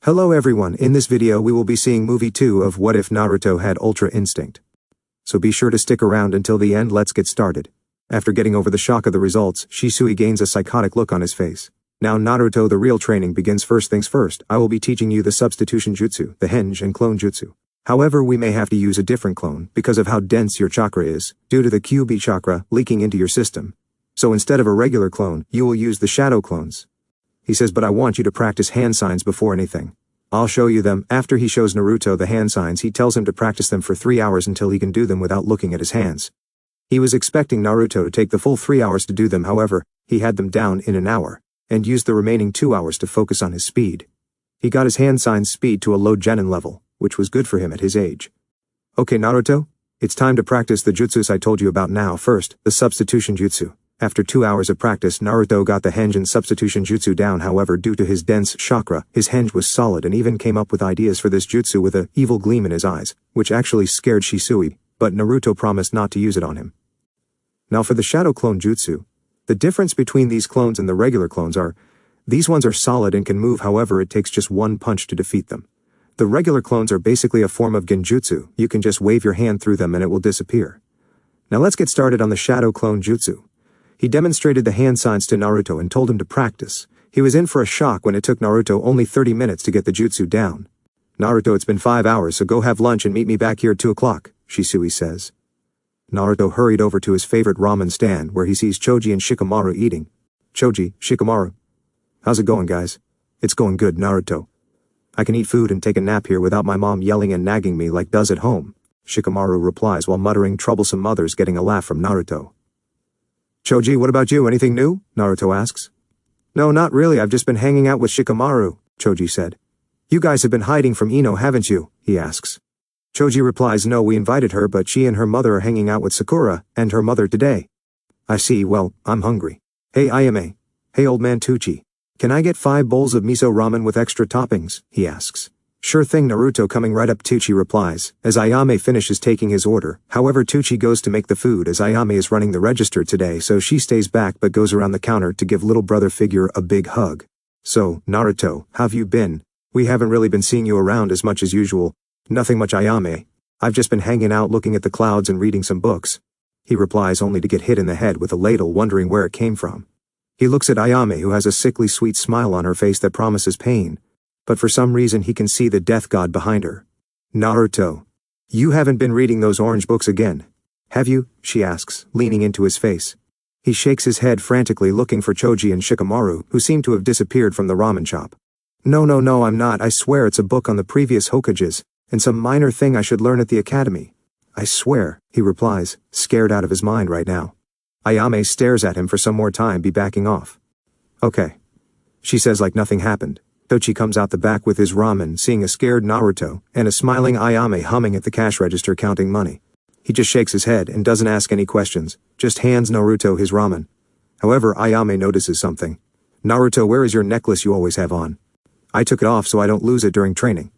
Hello everyone, in this video we will be seeing movie 2 of What If Naruto Had Ultra Instinct. So be sure to stick around until the end. Let's get started. After getting over the shock of the results, Shisui gains a psychotic look on his face. Now Naruto, the real training begins. First things first, I will be teaching you the substitution jutsu, the henge and clone jutsu. However, we may have to use a different clone because of how dense your chakra is, due to the Kyuubi chakra leaking into your system. So instead of a regular clone, you will use the shadow clones. He says, but I want you to practice hand signs before anything. I'll show you them. After he shows Naruto the hand signs, he tells him to practice them for 3 hours until he can do them without looking at his hands. He was expecting Naruto to take the full 3 hours to do them. However, he had them down in an hour, and used the remaining 2 hours to focus on his speed. He got his hand signs speed to a low genin level, which was good for him at his age. Okay Naruto, it's time to practice the jutsus I told you about now. First, the substitution jutsu. After 2 hours of practice, Naruto got the henge and substitution jutsu down. However, due to his dense chakra, his henge was solid and even came up with ideas for this jutsu with a evil gleam in his eyes, which actually scared Shisui, but Naruto promised not to use it on him. Now for the shadow clone jutsu, the difference between these clones and the regular clones are, these ones are solid and can move. However, it takes just one punch to defeat them. The regular clones are basically a form of genjutsu. You can just wave your hand through them and it will disappear. Now let's get started on the shadow clone jutsu. He demonstrated the hand signs to Naruto and told him to practice. He was in for a shock when it took Naruto only 30 minutes to get the jutsu down. Naruto, it's been 5 hours, so go have lunch and meet me back here at 2 o'clock, Shisui says. Naruto hurried over to his favorite ramen stand where he sees Choji and Shikamaru eating. Choji, Shikamaru. How's it going, guys? It's going good, Naruto. I can eat food and take a nap here without my mom yelling and nagging me like does at home, Shikamaru replies while muttering troublesome mothers, getting a laugh from Naruto. Choji, what about you? Anything new? Naruto asks. No, not really. I've just been hanging out with Shikamaru, Choji said. You guys have been hiding from Ino, haven't you? He asks. Choji replies, no, we invited her, but she and her mother are hanging out with Sakura and her mother today. I see. Well, I'm hungry. Hey, Ayame. Hey, old man Tucci. Can I get 5 bowls of miso ramen with extra toppings? He asks. Sure thing, Naruto, coming right up, Tucci replies, as Ayame finishes taking his order. However, Tucci goes to make the food as Ayame is running the register today, so she stays back but goes around the counter to give little brother figure a big hug. So, Naruto, how've you been? We haven't really been seeing you around as much as usual. Nothing much, Ayame. I've just been hanging out looking at the clouds and reading some books. He replies only to get hit in the head with a ladle, wondering where it came from. He looks at Ayame, who has a sickly sweet smile on her face that promises pain. But for some reason he can see the death god behind her. Naruto. You haven't been reading those orange books again, have you? She asks, leaning into his face. He shakes his head frantically, looking for Choji and Shikamaru, who seem to have disappeared from the ramen shop. No, I'm not. I swear it's a book on the previous Hokages, and some minor thing I should learn at the academy. I swear, he replies, scared out of his mind right now. Ayame stares at him for some more time, backing off. Okay, she says like nothing happened. Tochi comes out the back with his ramen, seeing a scared Naruto and a smiling Ayame humming at the cash register counting money. He just shakes his head and doesn't ask any questions, just hands Naruto his ramen. However, Ayame notices something. Naruto, where is your necklace you always have on? I took it off so I don't lose it during training.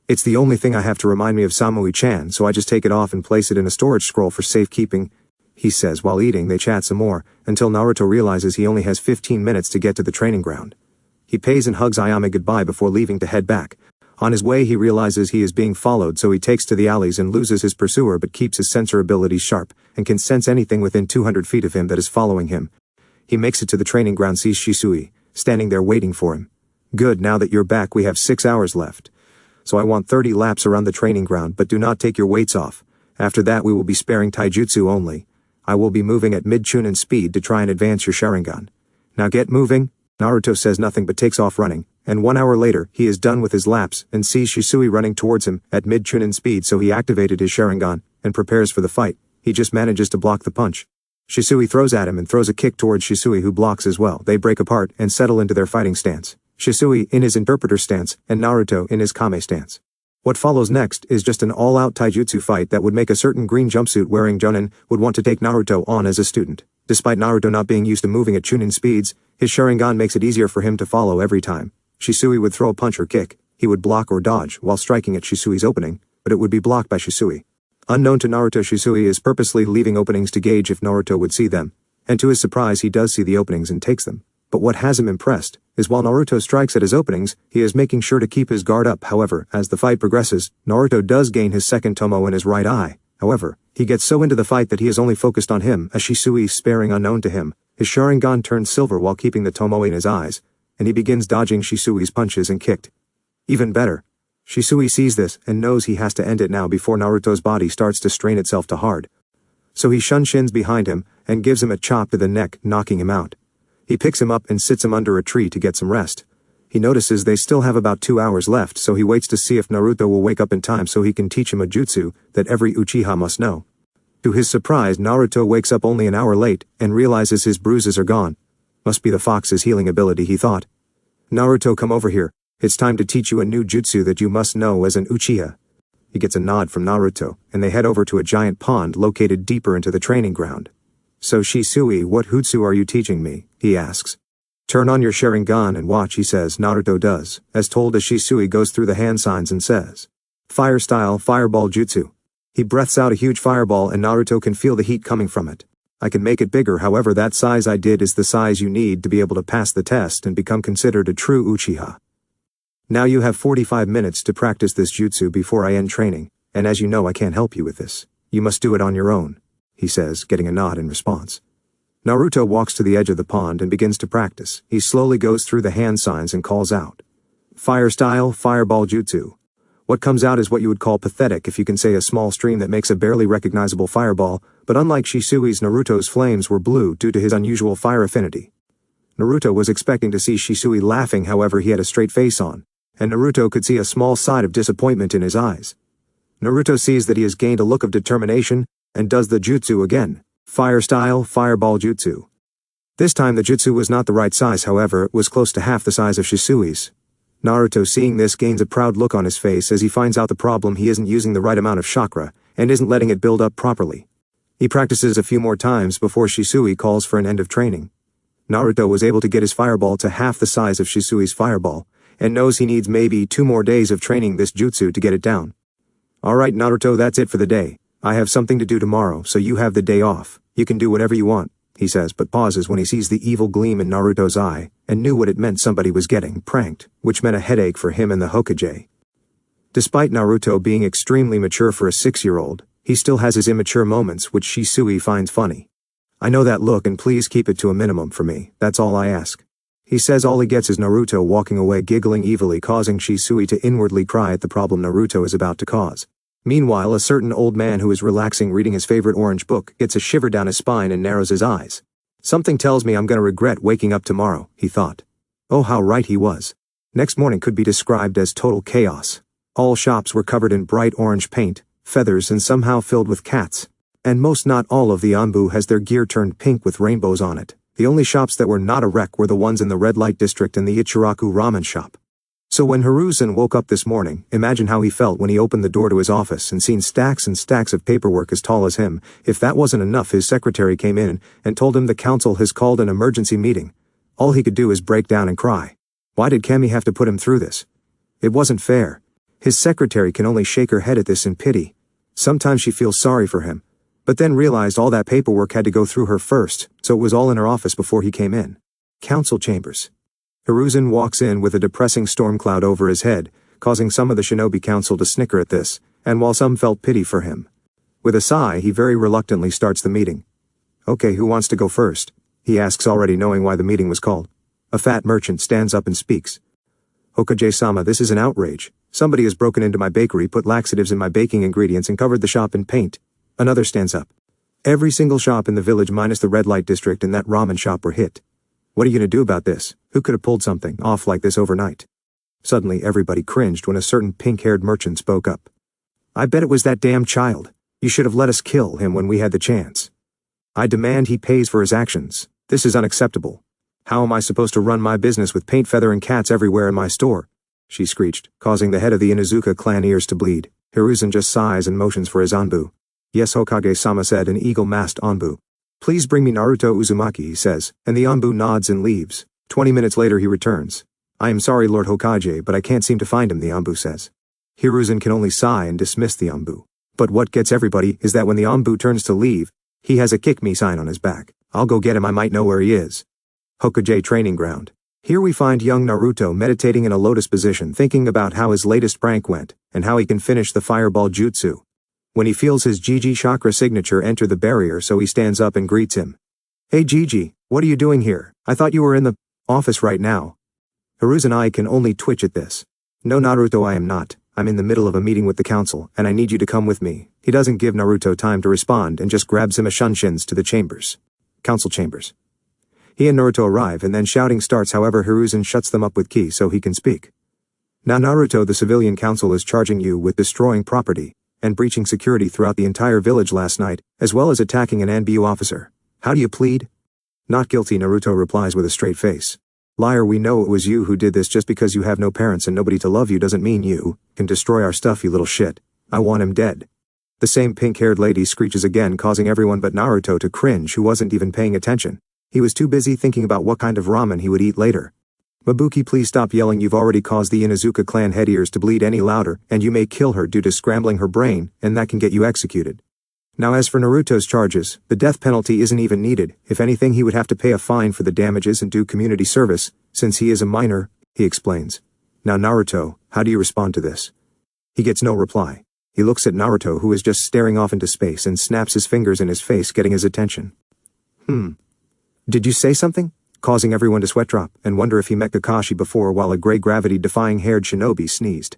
It's the only thing I have to remind me of Samui-chan, so I just take it off and place it in a storage scroll for safekeeping, he says while eating. They chat some more, until Naruto realizes he only has 15 minutes to get to the training ground. He pays and hugs Ayame goodbye before leaving to head back. On his way he realizes he is being followed, so he takes to the alleys and loses his pursuer but keeps his sensor abilities sharp, and can sense anything within 200 feet of him that is following him. He makes it to the training ground, sees Shisui, standing there waiting for him. Good, now that you're back we have 6 hours left. So I want 30 laps around the training ground, but do not take your weights off. After that we will be sparing taijutsu only. I will be moving at mid-chunin speed to try and advance your sharingan. Now get moving. Naruto says nothing but takes off running, and 1 hour later he is done with his laps and sees Shisui running towards him at mid-chunin speed, so he activated his sharingan and prepares for the fight. He just manages to block the punch. Shisui throws at him and throws a kick towards Shisui, who blocks as well. They break apart and settle into their fighting stance. Shisui in his interpreter stance and Naruto in his kame stance. What follows next is just an all-out taijutsu fight that would make a certain green jumpsuit wearing Jonin would want to take Naruto on as a student. Despite Naruto not being used to moving at chunin speeds, his sharingan makes it easier for him to follow every time. Shisui would throw a punch or kick, he would block or dodge while striking at Shisui's opening, but it would be blocked by Shisui. Unknown to Naruto, Shisui is purposely leaving openings to gauge if Naruto would see them, and to his surprise he does see the openings and takes them. But what has him impressed is while Naruto strikes at his openings, he is making sure to keep his guard up. However, as the fight progresses, Naruto does gain his second tomo in his right eye. However, he gets so into the fight that he is only focused on him, as Shisui sparing unknown to him. His sharingan turns silver while keeping the tomo in his eyes, and he begins dodging Shisui's punches and kicked. Even better, Shisui sees this and knows he has to end it now before Naruto's body starts to strain itself too hard. So he shins behind him and gives him a chop to the neck, knocking him out. He picks him up and sits him under a tree to get some rest. He notices they still have about 2 hours left, so he waits to see if Naruto will wake up in time so he can teach him a jutsu that every Uchiha must know. To his surprise, Naruto wakes up only an hour late and realizes his bruises are gone. Must be the fox's healing ability, he thought. Naruto, come over here. It's time to teach you a new jutsu that you must know as an Uchiha. He gets a nod from Naruto, and they head over to a giant pond located deeper into the training ground. So Shisui, what jutsu are you teaching me? He asks. Turn on your sharingan and watch, he says. Naruto does, as told as Shisui goes through the hand signs and says, Fire style fireball jutsu. He breaths out a huge fireball and Naruto can feel the heat coming from it. I can make it bigger, however that size I did is the size you need to be able to pass the test and become considered a true Uchiha. Now you have 45 minutes to practice this jutsu before I end training, and as you know I can't help you with this. You must do it on your own, he says, getting a nod in response. Naruto walks to the edge of the pond and begins to practice. He slowly goes through the hand signs and calls out, Fire style fireball jutsu. What comes out is what you would call pathetic if you can say a small stream that makes a barely recognizable fireball, but unlike Shisui's, Naruto's flames were blue due to his unusual fire affinity. Naruto was expecting to see Shisui laughing, however he had a straight face on, and Naruto could see a small side of disappointment in his eyes. Naruto sees that he has gained a look of determination, and does the jutsu again, Fire style fireball jutsu. This time the jutsu was not the right size, however it was close to half the size of Shisui's. Naruto, seeing this, gains a proud look on his face as he finds out the problem: he isn't using the right amount of chakra, and isn't letting it build up properly. He practices a few more times before Shisui calls for an end of training. Naruto was able to get his fireball to half the size of Shisui's fireball, and knows he needs maybe 2 more days of training this jutsu to get it down. Alright Naruto, that's it for the day. I have something to do tomorrow, so you have the day off. You can do whatever you want, he says, but pauses when he sees the evil gleam in Naruto's eye, and knew what it meant: somebody was getting pranked, which meant a headache for him and the Hokage. Despite Naruto being extremely mature for a 6-year-old, he still has his immature moments, which Shisui finds funny. I know that look, and please keep it to a minimum for me, that's all I ask. He says. All he gets is Naruto walking away giggling evilly, causing Shisui to inwardly cry at the problem Naruto is about to cause. Meanwhile, a certain old man who is relaxing reading his favorite orange book gets a shiver down his spine and narrows his eyes. Something tells me I'm gonna regret waking up tomorrow, he thought. Oh, how right he was. Next morning could be described as total chaos. All shops were covered in bright orange paint, feathers, and somehow filled with cats. And most, not all, of the Anbu has their gear turned pink with rainbows on it. The only shops that were not a wreck were the ones in the red light district and the Ichiraku ramen shop. So when Hiruzen woke up this morning, imagine how he felt when he opened the door to his office and seen stacks and stacks of paperwork as tall as him. If that wasn't enough, his secretary came in and told him the council has called an emergency meeting. All he could do is break down and cry. Why did Kami have to put him through this? It wasn't fair. His secretary can only shake her head at this in pity. Sometimes she feels sorry for him, but then realized all that paperwork had to go through her first, so it was all in her office before he came in. Council chambers. Hiruzen walks in with a depressing storm cloud over his head, causing some of the shinobi council to snicker at this, and while some felt pity for him. With a sigh, he very reluctantly starts the meeting. Okay, who wants to go first? He asks, already knowing why the meeting was called. A fat merchant stands up and speaks. Hokage-sama, this is an outrage. Somebody has broken into my bakery, put laxatives in my baking ingredients, and covered the shop in paint. Another stands up. Every single shop in the village minus the red light district and that ramen shop were hit. What are you gonna do about this? Who could have pulled something off like this overnight? Suddenly everybody cringed when a certain pink-haired merchant spoke up. I bet it was that damn child. You should have let us kill him when we had the chance. I demand he pays for his actions. This is unacceptable. How am I supposed to run my business with paint, feather, and cats everywhere in my store? She screeched, causing the head of the Inuzuka clan ears to bleed. Hiruzen just sighs and motions for his Anbu. Yes, Hokage-sama said, an eagle-masked Anbu. Please bring me Naruto Uzumaki, he says, and the Anbu nods and leaves. 20 minutes later he returns. I am sorry, Lord Hokage, but I can't seem to find him, the Anbu says. Hiruzen can only sigh and dismiss the Anbu. But what gets everybody is that when the Anbu turns to leave, he has a kick me sign on his back. I'll go get him, I might know where he is. Hokage training ground. Here we find young Naruto meditating in a lotus position thinking about how his latest prank went, and how he can finish the fireball jutsu. When he feels his Gigi chakra signature enter the barrier, so he stands up and greets him. "Hey Gigi, what are you doing here? I thought you were in the office right now." Hiruzen I can only twitch at this. "No Naruto, I am not. I'm in the middle of a meeting with the council, and I need you to come with me." He doesn't give Naruto time to respond and just grabs him a shunshins to the chambers. Council chambers. He and Naruto arrive and then shouting starts, however Hiruzen shuts them up with ki so he can speak. "Now Naruto, the civilian council is charging you with destroying property and breaching security throughout the entire village last night, as well as attacking an NBU officer. How do you plead?" "Not guilty," Naruto replies with a straight face. "Liar, we know it was you who did this. Just because you have no parents and nobody to love you doesn't mean you can destroy our stuff, you little shit. I want him dead." The same pink-haired lady screeches again, causing everyone but Naruto to cringe, who wasn't even paying attention. He was too busy thinking about what kind of ramen he would eat later. "Mabuki, please stop yelling. You've already caused the Inuzuka clan head ears to bleed any louder, and you may kill her due to scrambling her brain, and that can get you executed." Now as for Naruto's charges, the death penalty isn't even needed. If anything, he would have to pay a fine for the damages and do community service, since he is a minor, he explains. Now Naruto, how do you respond to this? He gets no reply. He looks at Naruto, who is just staring off into space, and snaps his fingers in his face, getting his attention. Did you say something?" Causing everyone to sweat drop and wonder if he met Kakashi before, while a gray gravity-defying haired shinobi sneezed.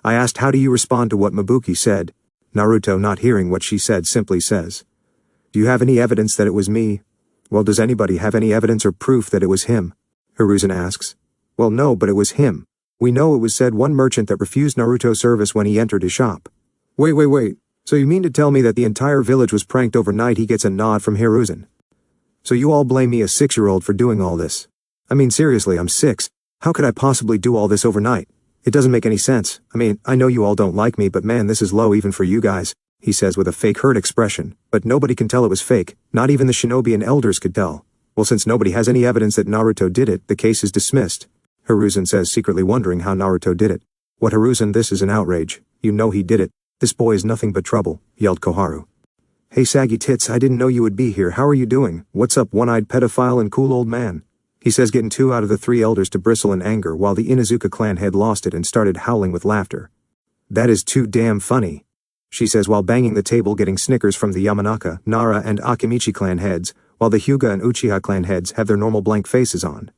"I asked how do you respond to what Mabuki said." Naruto, not hearing what she said, simply says, "Do you have any evidence that it was me?" "Well, does anybody have any evidence or proof that it was him?" Hiruzen asks. "Well, no, but it was him. We know it was said one merchant that refused Naruto service when he entered his shop." Wait. So you mean to tell me that the entire village was pranked overnight?" He gets a nod from Hiruzen. "So you all blame me, a 6-year-old, for doing all this? I mean, seriously, I'm 6. How could I possibly do all this overnight? It doesn't make any sense. I mean, I know you all don't like me, but man, this is low even for you guys," he says with a fake hurt expression. But nobody can tell it was fake. Not even the shinobi and elders could tell. Well, since nobody has any evidence that Naruto did it, the case is dismissed. Hiruzen says, secretly wondering how Naruto did it. "What, Hiruzen, this is an outrage. You know he did it. This boy is nothing but trouble," yelled Koharu. "Hey saggy tits, I didn't know you would be here. How are you doing? What's up, one-eyed pedophile and cool old man?" he says, getting 2 out of the 3 elders to bristle in anger, while the Inuzuka clan head lost it and started howling with laughter. "That is too damn funny," she says while banging the table, getting snickers from the Yamanaka, Nara and Akimichi clan heads, while the Hyuga and Uchiha clan heads have their normal blank faces on.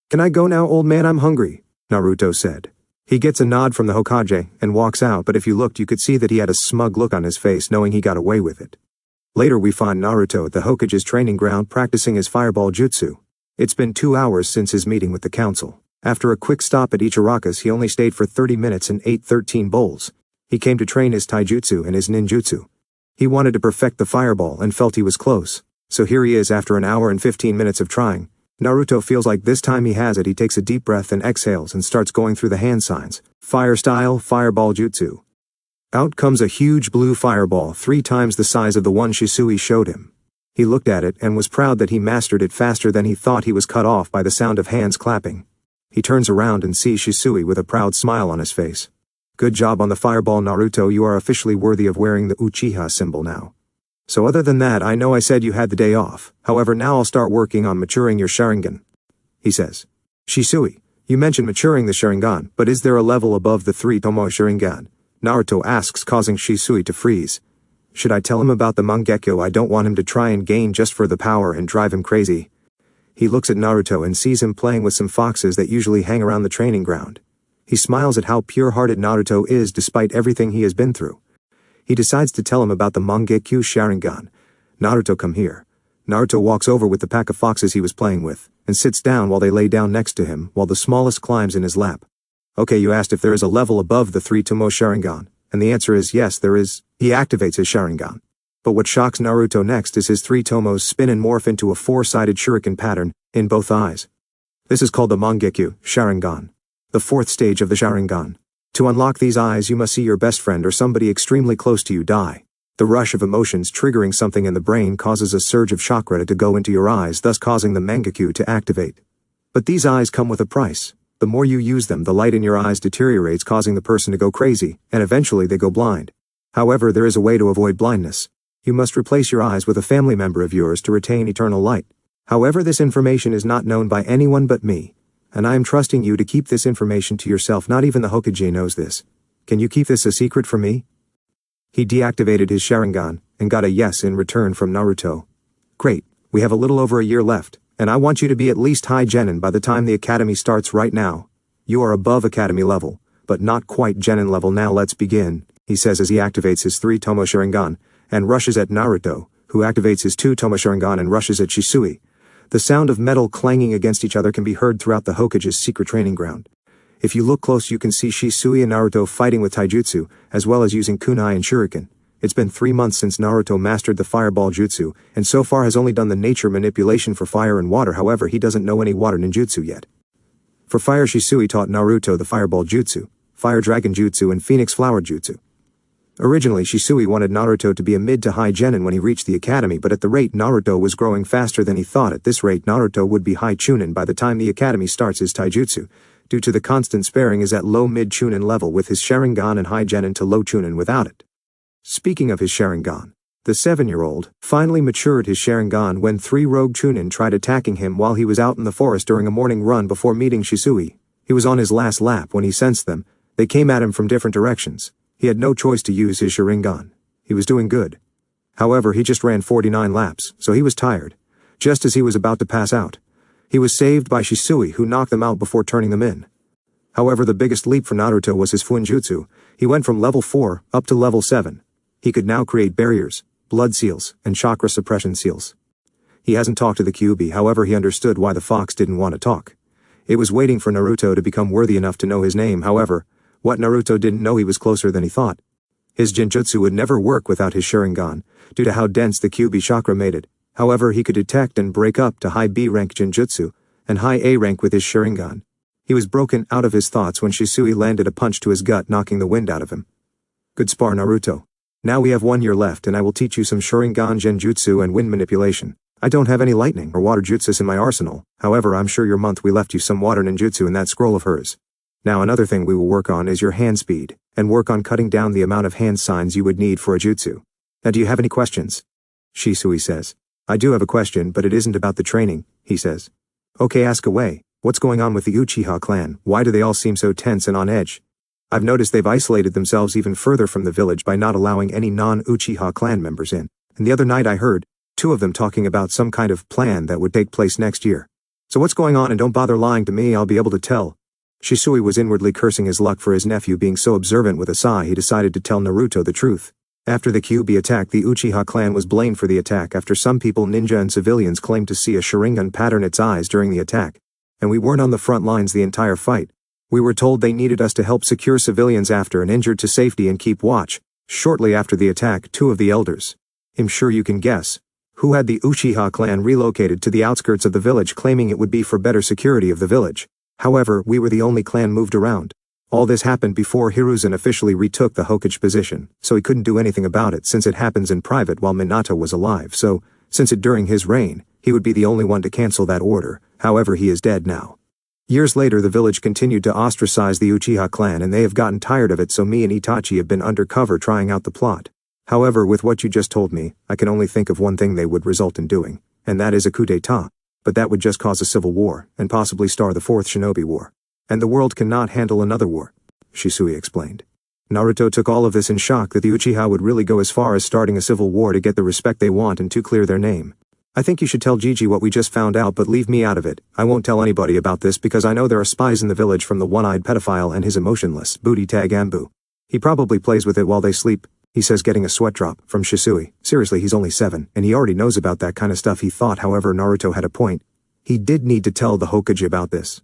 "Can I go now, old man? I'm hungry," Naruto said. He gets a nod from the Hokage and walks out, but if you looked you could see that he had a smug look on his face, knowing he got away with it. Later we find Naruto at the Hokage's training ground practicing his fireball jutsu. It's been 2 hours since his meeting with the council. After a quick stop at Ichiraku's, he only stayed for 30 minutes and ate 13 bowls. He came to train his taijutsu and his ninjutsu. He wanted to perfect the fireball and felt he was close. So here he is after an hour and 15 minutes of trying. Naruto feels like this time he has it. He takes a deep breath and exhales and starts going through the hand signs. Fire style, fireball jutsu. Out comes a huge blue fireball, 3 times the size of the one Shisui showed him. He looked at it and was proud that he mastered it faster than he thought. He was cut off by the sound of hands clapping. He turns around and sees Shisui with a proud smile on his face. "Good job on the fireball, Naruto. You are officially worthy of wearing the Uchiha symbol now. So other than that, I know I said you had the day off. However, now I'll start working on maturing your sharingan," he says. "Shisui, you mentioned maturing the sharingan, but is there a level above the 3 tomo sharingan?" Naruto asks, causing Shisui to freeze. Should I tell him about the Mangekyo? I don't want him to try and gain just for the power and drive him crazy. He looks at Naruto and sees him playing with some foxes that usually hang around the training ground. He smiles at how pure-hearted Naruto is despite everything he has been through. He decides to tell him about the Mangekyo Sharingan. "Naruto, come here." Naruto walks over with the pack of foxes he was playing with, and sits down while they lay down next to him, while the smallest climbs in his lap. "Okay, you asked if there is a level above the 3 tomo Sharingan, and the answer is yes, there is." He activates his Sharingan. But what shocks Naruto next is his 3 tomos spin and morph into a 4-sided shuriken pattern, in both eyes. This is called the Mangekyo Sharingan, the 4th stage of the Sharingan. To unlock these eyes, you must see your best friend or somebody extremely close to you die. The rush of emotions triggering something in the brain causes a surge of chakra to go into your eyes, thus causing the Mangekyo to activate. But these eyes come with a price. The more you use them, the light in your eyes deteriorates, causing the person to go crazy, and eventually they go blind. However, there is a way to avoid blindness. You must replace your eyes with a family member of yours to retain eternal light. However, this information is not known by anyone but me. and I am trusting you to keep this information to yourself. Not even the Hokage knows this. Can you keep this a secret from me?" He deactivated his sharingan, and got a yes in return from Naruto. "Great, we have a little over a year left, and I want you to be at least high genin by the time the academy starts right now. You are above academy level, but not quite genin level. Now let's begin," he says as he activates his 3 Tomo Sharingan, and rushes at Naruto, who activates his 2 Tomo Sharingan and rushes at Shisui. The sound of metal clanging against each other can be heard throughout the Hokage's secret training ground. If you look close you can see Shisui and Naruto fighting with taijutsu, as well as using kunai and shuriken. It's been 3 months since Naruto mastered the fireball jutsu, and so far has only done the nature manipulation for fire and water. However, he doesn't know any water ninjutsu yet. For fire, Shisui taught Naruto the fireball jutsu, fire dragon jutsu and phoenix flower jutsu. Originally, Shisui wanted Naruto to be a mid to high genin when he reached the academy, but at the rate Naruto was growing faster than he thought, at this rate Naruto would be high chunin by the time the academy starts. His taijutsu, due to the constant sparing, is at low mid chunin level with his sharingan, and high genin to low chunin without it. Speaking of his sharingan, the 7-year-old finally matured his sharingan when 3 rogue chunin tried attacking him while he was out in the forest during a morning run before meeting Shisui. He was on his last lap when he sensed them. They came at him from different directions. He had no choice to use his sharingan. He was doing good. However, he just ran 49 laps, so he was tired. Just as he was about to pass out, he was saved by Shisui, who knocked them out before turning them in. However, the biggest leap for Naruto was his Fuinjutsu. He went from level 4 up to level 7. He could now create barriers, blood seals, and chakra suppression seals. He hasn't talked to the Kyuubi, however he understood why the fox didn't want to talk. It was waiting for Naruto to become worthy enough to know his name. However, what Naruto didn't know, he was closer than he thought. His genjutsu would never work without his sharingan, due to how dense the Kyuubi chakra made it. However, he could detect and break up to high B rank genjutsu, and high A rank with his sharingan. He was broken out of his thoughts when Shisui landed a punch to his gut, knocking the wind out of him. "Good spar, Naruto. Now we have 1 year left and I will teach you some sharingan genjutsu and wind manipulation. I don't have any lightning or water jutsus in my arsenal, however I'm sure your month we left you some water ninjutsu in that scroll of hers. Now another thing we will work on is your hand speed, and work on cutting down the amount of hand signs you would need for a jutsu. Now do you have any questions?" Shisui says. "I do have a question, but it isn't about the training," he says. "Okay, ask away. What's going on with the Uchiha clan? Why do they all seem so tense and on edge? I've noticed they've isolated themselves even further from the village by not allowing any non-Uchiha clan members in, and the other night I heard 2 of them talking about some kind of plan that would take place next year. So what's going on? And don't bother lying to me, I'll be able to tell." Shisui was inwardly cursing his luck for his nephew being so observant. With a sigh, he decided to tell Naruto the truth. After the Kyuubi attack, the Uchiha clan was blamed for the attack after some people, ninja and civilians, claimed to see a sharingan pattern its eyes during the attack. And we weren't on the front lines the entire fight. We were told they needed us to help secure civilians after and injured to safety and keep watch. Shortly after the attack, 2 of the elders, I'm sure you can guess, who had the Uchiha clan relocated to the outskirts of the village, claiming it would be for better security of the village. However, we were the only clan moved around. All this happened before Hiruzen officially retook the Hokage position, so he couldn't do anything about it since it happens in private while Minato was alive, so, since it during his reign, he would be the only one to cancel that order. However, he is dead now. Years later, the village continued to ostracize the Uchiha clan, and they have gotten tired of it, so me and Itachi have been undercover trying out the plot. However, with what you just told me, I can only think of one thing they would result in doing, and that is a coup d'etat. But that would just cause a civil war, and possibly start the 4th Shinobi War. And the world cannot handle another war, Shisui explained. Naruto took all of this in shock that the Uchiha would really go as far as starting a civil war to get the respect they want and to clear their name. "I think you should tell Gigi what we just found out, but leave me out of it. I won't tell anybody about this because I know there are spies in the village from the one-eyed pedophile and his emotionless booty tag Ambu. He probably plays with it while they sleep," he says, getting a sweat drop from Shisui. Seriously, he's only 7, and he already knows about that kind of stuff, he thought. However, Naruto had a point. He did need to tell the Hokage about this.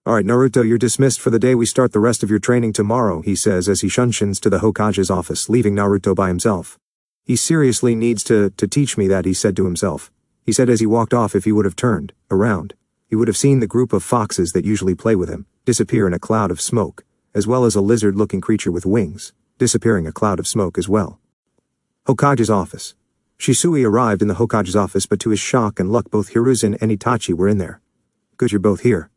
"Alright Naruto, you're dismissed for the day. We start the rest of your training tomorrow," he says as he shunsins to the Hokage's office, leaving Naruto by himself. "He seriously needs to teach me that," he said to himself. He said as he walked off. If he would have turned around, he would have seen the group of foxes that usually play with him disappear in a cloud of smoke, as well as a lizard-looking creature with wings disappearing a cloud of smoke as well. Hokage's office. Shisui arrived in the Hokage's office, but to his shock and luck both Hiruzen and Itachi were in there. "Good, you're both here.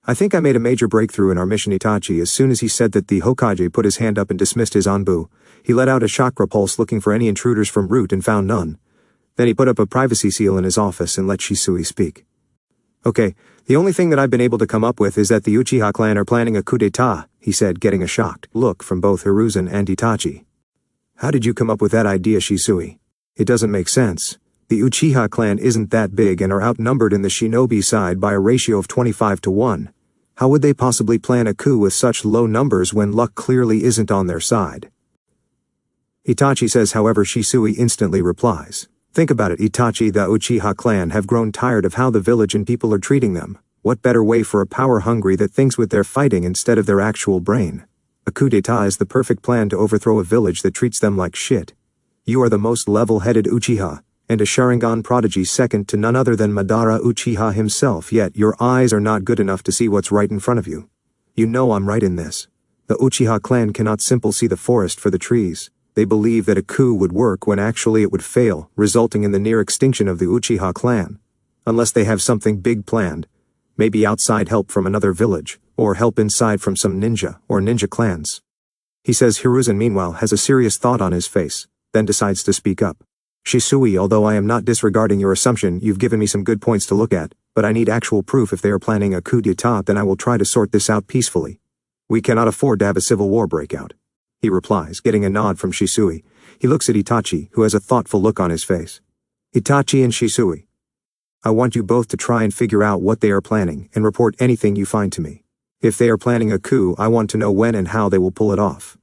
I think I made a major breakthrough in our mission." Itachi, as soon as he said that, the Hokage put his hand up and dismissed his Anbu. He let out a chakra pulse looking for any intruders from root and found none. Then he put up a privacy seal in his office and let Shisui speak. Okay, the only thing that I've been able to come up with is that the Uchiha clan are planning a coup d'etat, he said, getting a shocked look from both Hiruzen and Itachi. How did you come up with that idea, Shisui? It doesn't make sense. The Uchiha clan isn't that big and are outnumbered in the shinobi side by a ratio of 25-1. How would they possibly plan a coup with such low numbers when luck clearly isn't on their side? Itachi says, however. Shisui instantly replies, think about it, Itachi. The Uchiha clan have grown tired of how the village and people are treating them. What better way for a power hungry that thinks with their fighting instead of their actual brain? A coup d'etat is the perfect plan to overthrow a village that treats them like shit. You are the most level-headed Uchiha, and a Sharingan prodigy second to none other than Madara Uchiha himself, yet your eyes are not good enough to see what's right in front of you. You know I'm right in this. The Uchiha clan cannot simply see the forest for the trees. They believe that a coup would work when actually it would fail, resulting in the near extinction of the Uchiha clan. Unless they have something big planned. Maybe outside help from another village, or help inside from some ninja or ninja clans. He says. Hiruzen meanwhile has a serious thought on his face, then decides to speak up. Shisui, although I am not disregarding your assumption, you've given me some good points to look at, but I need actual proof. If they are planning a coup d'etat, then I will try to sort this out peacefully. We cannot afford to have a civil war break out. He replies, getting a nod from Shisui. He looks at Itachi, who has a thoughtful look on his face. Itachi and Shisui, I want you both to try and figure out what they are planning and report anything you find to me. If they are planning a coup, I want to know when and how they will pull it off.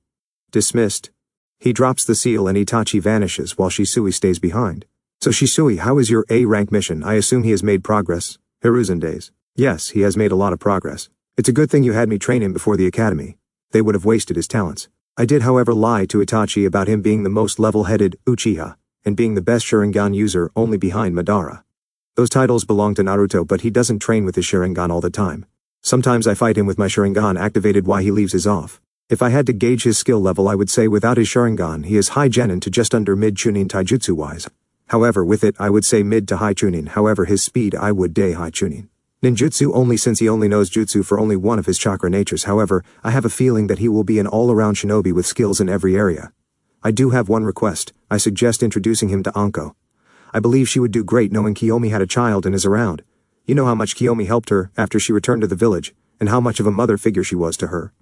Dismissed. He drops the seal and Itachi vanishes while Shisui stays behind. So Shisui, how is your A-rank mission? I assume he has made progress. Hiruzen days. Yes, he has made a lot of progress. It's a good thing you had me train him before the academy. They would have wasted his talents. I did, however, lie to Itachi about him being the most level-headed Uchiha, and being the best Sharingan user only behind Madara. Those titles belong to Naruto, but he doesn't train with his Sharingan all the time. Sometimes I fight him with my Sharingan activated while he leaves his off. If I had to gauge his skill level, I would say without his Sharingan he is high Genin to just under mid Chunin taijutsu-wise. However, with it I would say mid to high Chunin. However, his speed I would day high Chunin. Ninjutsu only, since he only knows jutsu for only one of his chakra natures. However, I have a feeling that he will be an all-around shinobi with skills in every area. I do have one request. I suggest introducing him to Anko. I believe she would do great knowing Kiyomi had a child and is around. You know how much Kiyomi helped her after she returned to the village, and how much of a mother figure she was to her.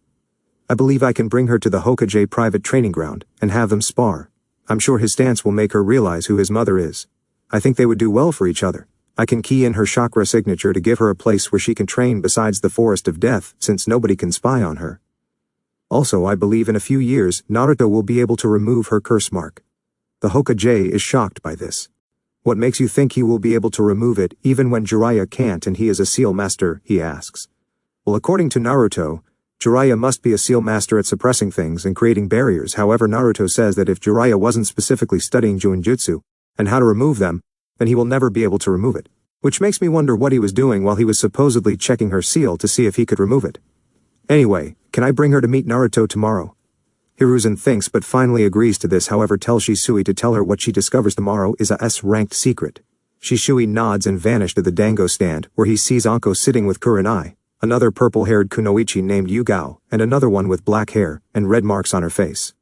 I believe I can bring her to the Hokage private training ground, and have them spar. I'm sure his stance will make her realize who his mother is. I think they would do well for each other. I can key in her chakra signature to give her a place where she can train besides the Forest of Death, since nobody can spy on her. Also, I believe in a few years, Naruto will be able to remove her curse mark. The Hokage is shocked by this. What makes you think he will be able to remove it even when Jiraiya can't and he is a seal master, he asks. Well, according to Naruto, Jiraiya must be a seal master at suppressing things and creating barriers. However, Naruto says that if Jiraiya wasn't specifically studying Juinjutsu and how to remove them, then he will never be able to remove it. Which makes me wonder what he was doing while he was supposedly checking her seal to see if he could remove it. Anyway, can I bring her to meet Naruto tomorrow? Hiruzen thinks but finally agrees to this, however tells Shisui to tell her what she discovers tomorrow is a S-ranked secret. Shisui nods and vanishes to the dango stand, where he sees Anko sitting with Kurenai, another purple-haired kunoichi named Yugao, and another one with black hair and red marks on her face.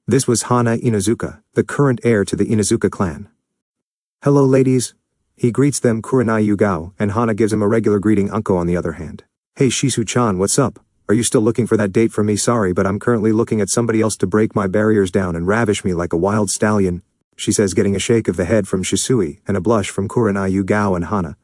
This was Hana Inuzuka, the current heir to the Inuzuka clan. Hello ladies. He greets them, Kurenai Yugao, and Hana gives him a regular greeting. Anko on the other hand. Hey Shisu-chan, what's up? Are you still looking for that date from me? Sorry, but I'm currently looking at somebody else to break my barriers down and ravish me like a wild stallion, she says, getting a shake of the head from Shisui and a blush from Kurenai Yugao and Hana.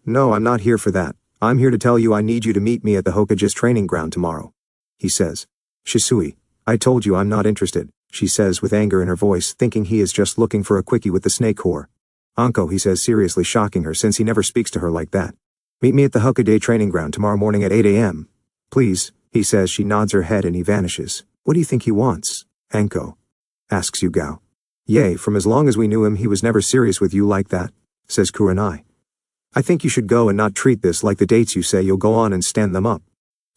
No, I'm not here for that. I'm here to tell you I need you to meet me at the Hokage's training ground tomorrow, he says. Shisui, I told you I'm not interested, she says with anger in her voice, thinking he is just looking for a quickie with the snake whore. Anko, he says, seriously shocking her since he never speaks to her like that. Meet me at the Hokage training ground tomorrow morning at 8 a.m. Please, he says. She nods her head and he vanishes. What do you think he wants, Anko? Asks Yugao. Yay, from as long as we knew him he was never serious with you like that, says Kurenai. I think you should go and not treat this like the dates you say you'll go on and stand them up,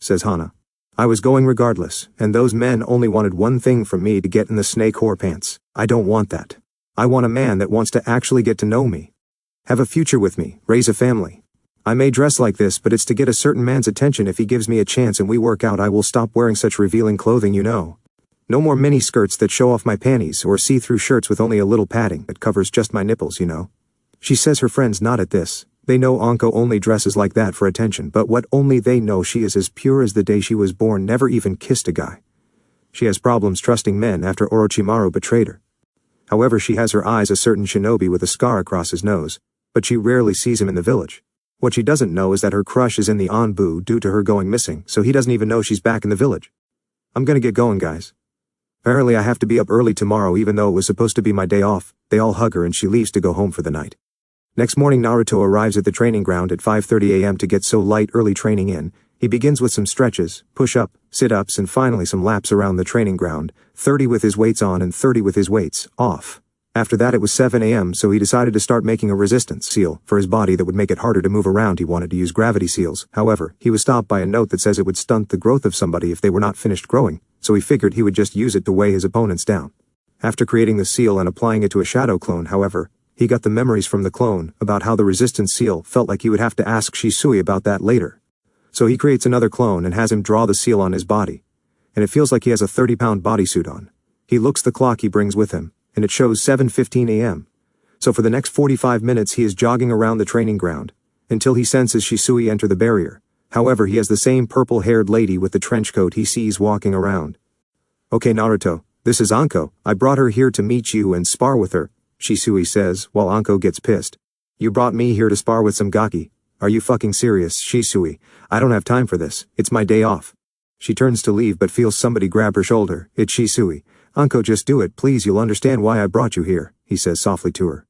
says Hana. I was going regardless, and those men only wanted one thing from me, to get in the snake whore pants. I don't want that. I want a man that wants to actually get to know me. Have a future with me, raise a family. I may dress like this, but it's to get a certain man's attention. If he gives me a chance and we work out, I will stop wearing such revealing clothing, you know. No more mini skirts that show off my panties, or see-through shirts with only a little padding that covers just my nipples, you know. She says. Her friends nod at this, They know Anko only dresses like that for attention, but what only they know, she is as pure as the day she was born, never even kissed a guy. She has problems trusting men after Orochimaru betrayed her. However, she has her eyes a certain shinobi with a scar across his nose, but she rarely sees him in the village. What she doesn't know is that her crush is in the Anbu due to her going missing, so he doesn't even know she's back in the village. I'm gonna get going, guys. Apparently I have to be up early tomorrow even though it was supposed to be my day off. They all hug her and she leaves to go home for the night. Next morning Naruto arrives at the training ground at 5:30 a.m. to get so light early training in. He begins with some stretches, push-up, sit-ups and finally some laps around the training ground, 30 with his weights on and 30 with his weights off. After that it was 7 a.m. so he decided to start making a resistance seal for his body that would make it harder to move around. He wanted to use gravity seals. However, he was stopped by a note that says it would stunt the growth of somebody if they were not finished growing, so he figured he would just use it to weigh his opponents down. After creating the seal and applying it to a shadow clone, however, he got the memories from the clone about how the resistance seal felt like he would have to ask Shisui about that later. So he creates another clone and has him draw the seal on his body. And it feels like he has a 30-pound bodysuit on. He looks the clock he brings with him, and it shows 7:15 a.m. So for the next 45 minutes he is jogging around the training ground, until he senses Shisui enter the barrier. However, he has the same purple-haired lady with the trench coat he sees walking around. "Okay Naruto, this is Anko. I brought her here to meet you and spar with her," Shisui says, while Anko gets pissed. "You brought me here to spar with some gaki. Are you fucking serious, Shisui? I don't have time for this. It's my day off." She turns to leave but feels somebody grab her shoulder. It's Shisui. "Anko, just do it, please. You'll understand why I brought you here," he says softly to her.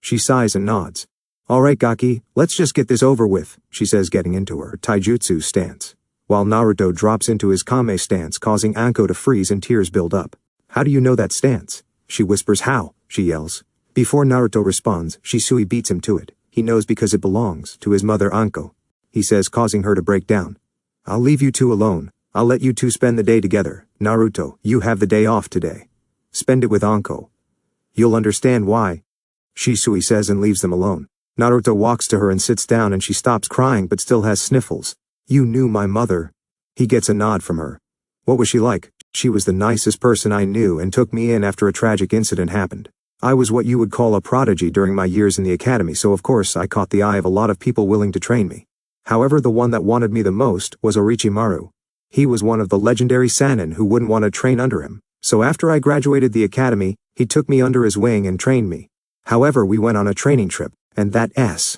She sighs and nods. "Alright Gaki, let's just get this over with," she says, getting into her taijutsu stance, while Naruto drops into his kame stance, causing Anko to freeze and tears build up. "How do you know that stance?" She whispers. "How?" she yells. Before Naruto responds, Shisui beats him to it. He knows because it belongs to his mother Anko, he says, causing her to break down. "I'll leave you two alone. I'll let you two spend the day together. Naruto, you have the day off today. Spend it with Anko. You'll understand why," Shisui says and leaves them alone. Naruto walks to her and sits down and she stops crying but still has sniffles. "You knew my mother." He gets a nod from her. "What was she like?" "She was the nicest person I knew and took me in after a tragic incident happened. I was what you would call a prodigy during my years in the academy, so of course I caught the eye of a lot of people willing to train me. However, the one that wanted me the most was Orochimaru. He was one of the legendary Sannin who wouldn't want to train under him, so after I graduated the academy, he took me under his wing and trained me. However, we went on a training trip, and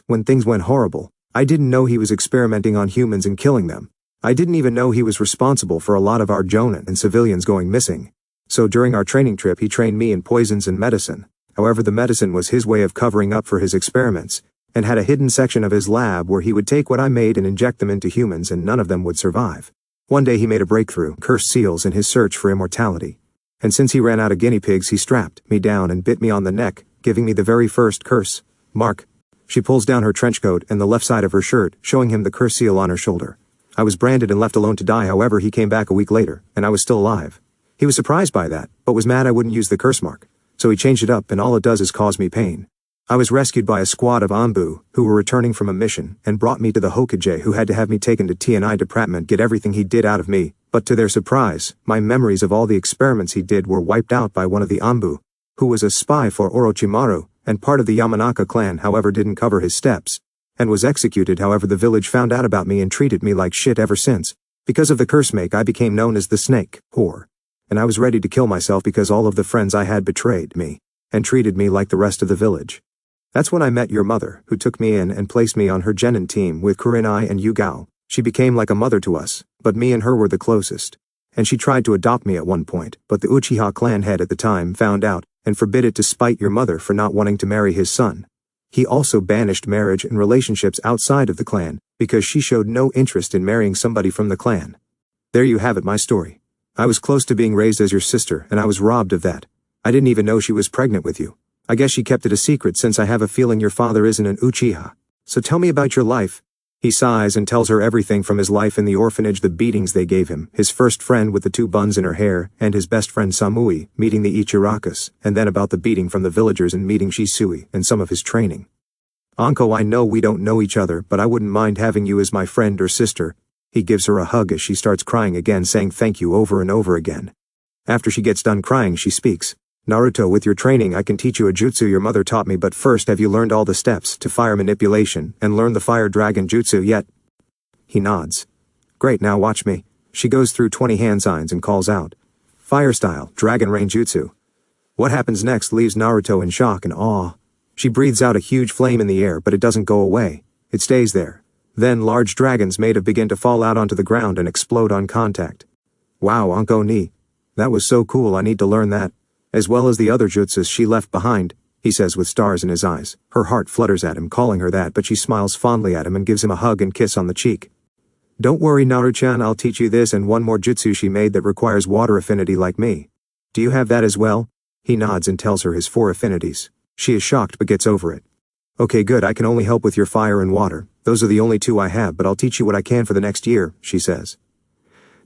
when things went horrible, I didn't know he was experimenting on humans and killing them. I didn't even know he was responsible for a lot of our jonin and civilians going missing. So during our training trip he trained me in poisons and medicine. However, the medicine was his way of covering up for his experiments, and had a hidden section of his lab where he would take what I made and inject them into humans and none of them would survive. One day he made a breakthrough, cursed seals in his search for immortality. And since he ran out of guinea pigs he strapped me down and bit me on the neck, giving me the very first curse mark. She pulls down her trench coat and the left side of her shirt, showing him the curse seal on her shoulder. I was branded and left alone to die. However, he came back a week later, and I was still alive. He was surprised by that, but was mad I wouldn't use the curse mark. So he changed it up and all it does is cause me pain. I was rescued by a squad of Anbu, who were returning from a mission, and brought me to the Hokage, who had to have me taken to TNI department get everything he did out of me, but to their surprise, my memories of all the experiments he did were wiped out by one of the Anbu, who was a spy for Orochimaru, and part of the Yamanaka clan. However, didn't cover his steps, and was executed. However, the village found out about me and treated me like shit ever since. Because of the curse make, I became known as the Snake Whore. And I was ready to kill myself because all of the friends I had betrayed me, and treated me like the rest of the village. That's when I met your mother, who took me in and placed me on her genin team with Kurenai and Yugao. She became like a mother to us, but me and her were the closest. And she tried to adopt me at one point, but the Uchiha clan head at the time found out, and forbid it to spite your mother for not wanting to marry his son. He also banished marriage and relationships outside of the clan, because she showed no interest in marrying somebody from the clan. There you have it, my story. I was close to being raised as your sister, and I was robbed of that. I didn't even know she was pregnant with you. I guess she kept it a secret since I have a feeling your father isn't an Uchiha. So tell me about your life. He sighs and tells her everything from his life in the orphanage, the beatings they gave him, his first friend with the 2 buns in her hair, and his best friend Samui, meeting the Ichirakas, and then about the beating from the villagers and meeting Shisui, and some of his training. Anko, I know we don't know each other, but I wouldn't mind having you as my friend or sister. He gives her a hug as she starts crying again, saying thank you over and over again. After she gets done crying, she speaks. Naruto, with your training I can teach you a jutsu your mother taught me, but first, have you learned all the steps to fire manipulation and learn the fire dragon jutsu yet? He nods. Great, now watch me. She goes through 20 hand signs and calls out, Fire style, dragon rain jutsu. What happens next leaves Naruto in shock and awe. She breathes out a huge flame in the air, but it doesn't go away. It stays there. Then large dragons made of begin to fall out onto the ground and explode on contact. Wow, Anko ni. That was so cool, I need to learn that. As well as the other jutsus she left behind, he says with stars in his eyes. Her heart flutters at him calling her that, but she smiles fondly at him and gives him a hug and kiss on the cheek. Don't worry, Naru-chan, I'll teach you this and one more jutsu she made that requires water affinity like me. Do you have that as well? He nods and tells her his 4 affinities. She is shocked but gets over it. Okay, good, I can only help with your fire and water. Those are the only 2 I have, but I'll teach you what I can for the next year, she says.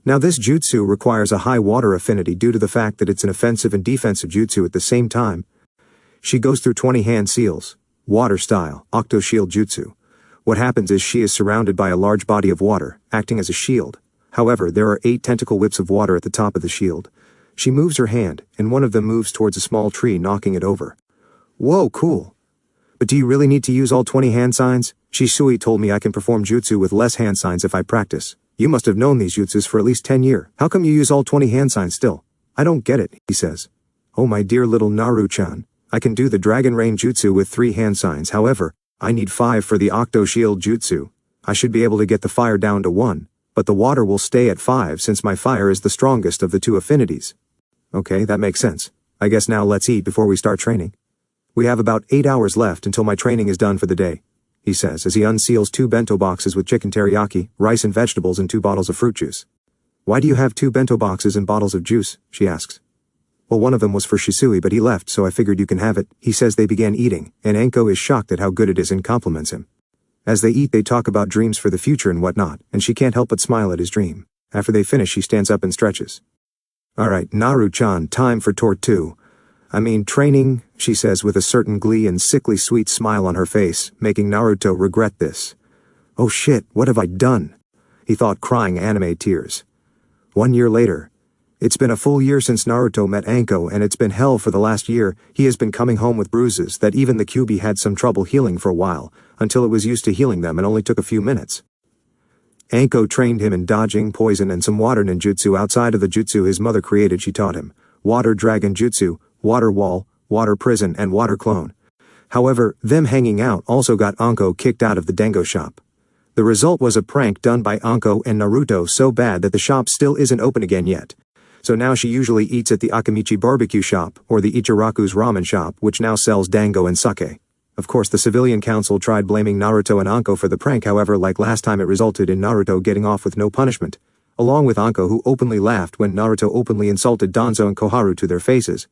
Now this jutsu requires a high water affinity due to the fact that it's an offensive and defensive jutsu at the same time. She goes through 20 hand seals. Water style, Octo Shield Jutsu. What happens is she is surrounded by a large body of water, acting as a shield. However, there are 8 tentacle whips of water at the top of the shield. She moves her hand, and one of them moves towards a small tree, knocking it over. Whoa, cool. But do you really need to use all 20 hand signs? Shisui told me I can perform jutsu with less hand signs if I practice. You must have known these jutsus for at least 10 years. How come you use all 20 hand signs still? I don't get it, he says. Oh my dear little Naru-chan. I can do the Dragon Rain Jutsu with 3 hand signs, however, I need 5 for the Octo Shield Jutsu. I should be able to get the fire down to 1, but the water will stay at 5 since my fire is the strongest of the 2 affinities. Okay, that makes sense. I guess now let's eat before we start training. We have about 8 hours left until my training is done for the day, he says as he unseals 2 bento boxes with chicken teriyaki, rice and vegetables and 2 bottles of fruit juice. Why do you have 2 bento boxes and bottles of juice? She asks. Well, one of them was for Shisui, but he left, so I figured you can have it. He says they began eating, and Anko is shocked at how good it is and compliments him. As they eat, they talk about dreams for the future and whatnot, and she can't help but smile at his dream. After they finish, she stands up and stretches. Alright, Naru-chan, time for tour 2. Training, she says with a certain glee and sickly sweet smile on her face, making Naruto regret this. Oh shit, what have I done? He thought, crying anime tears. 1 year later. It's been a full year since Naruto met Anko, and it's been hell for the last year. He has been coming home with bruises that even the Kyuubi had some trouble healing for a while, until it was used to healing them and only took a few minutes. Anko trained him in dodging, poison and some water ninjutsu outside of the jutsu his mother created. She taught him water dragon jutsu, water wall, water prison and water clone. However, them hanging out also got Anko kicked out of the Dengo shop. The result was a prank done by Anko and Naruto so bad that the shop still isn't open again yet. So now she usually eats at the Akamichi barbecue shop or the Ichiraku's ramen shop, which now sells dango and sake. Of course, the civilian council tried blaming Naruto and Anko for the prank, however, like last time it resulted in Naruto getting off with no punishment, along with Anko, who openly laughed when Naruto openly insulted Danzo and Koharu to their faces.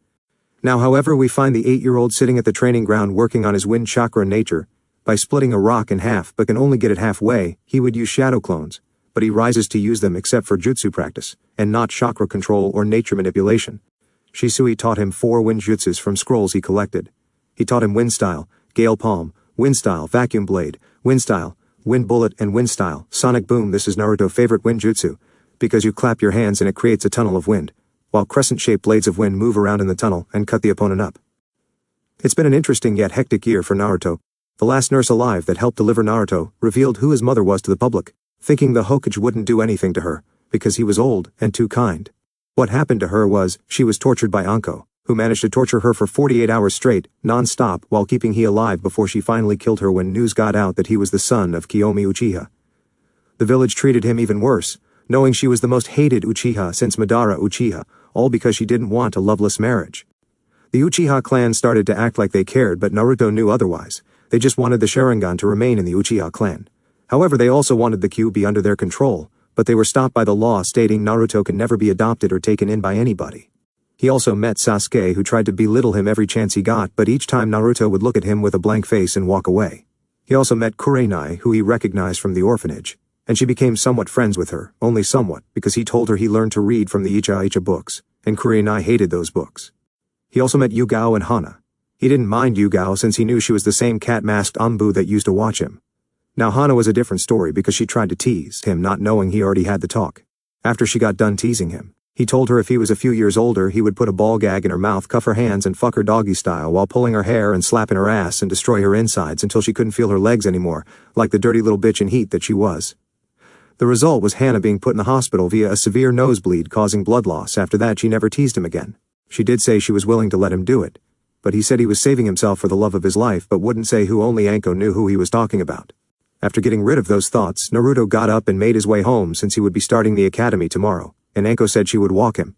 Now, however, we find the 8-year-old sitting at the training ground working on his wind chakra nature. By splitting a rock in half but can only get it halfway, he would use shadow clones, but he rises to use them except for jutsu practice, and not chakra control or nature manipulation. Shisui taught him 4 wind jutsus from scrolls he collected. He taught him wind style, gale palm, wind style, vacuum blade, wind style, wind bullet and wind style, sonic boom. This is Naruto's favorite wind jutsu, because you clap your hands and it creates a tunnel of wind, while crescent-shaped blades of wind move around in the tunnel and cut the opponent up. It's been an interesting yet hectic year for Naruto. The last nurse alive that helped deliver Naruto revealed who his mother was to the public, thinking the Hokage wouldn't do anything to her, because he was old and too kind. What happened to her was, she was tortured by Anko, who managed to torture her for 48 hours straight, non-stop, while keeping he alive before she finally killed her when news got out that he was the son of Kiyomi Uchiha. The village treated him even worse, knowing she was the most hated Uchiha since Madara Uchiha, all because she didn't want a loveless marriage. The Uchiha clan started to act like they cared, but Naruto knew otherwise. They just wanted the sharingan to remain in the Uchiha clan. However, they also wanted the Kyuubi under their control, but they were stopped by the law stating Naruto can never be adopted or taken in by anybody. He also met Sasuke, who tried to belittle him every chance he got, but each time Naruto would look at him with a blank face and walk away. He also met Kurenai, who he recognized from the orphanage, and she became somewhat friends with her, only somewhat, because he told her he learned to read from the Icha books, and Kurenai hated those books. He also met Yugao and Hana. He didn't mind Yugao since he knew she was the same cat-masked Ambu that used to watch him. Now Hana was a different story because she tried to tease him, not knowing he already had the talk. After she got done teasing him, He told her if he was a few years older he would put a ball gag in her mouth, cuff her hands and fuck her doggy style while pulling her hair and slapping her ass and destroy her insides until she couldn't feel her legs anymore, like the dirty little bitch in heat that she was. The result was Hannah being put in the hospital via a severe nosebleed causing blood loss. After that she never teased him again. She did say she was willing to let him do it, but he said he was saving himself for the love of his life but wouldn't say who. Only Anko knew who he was talking about. After getting rid of those thoughts, Naruto got up and made his way home since he would be starting the academy tomorrow, and Anko said she would walk him.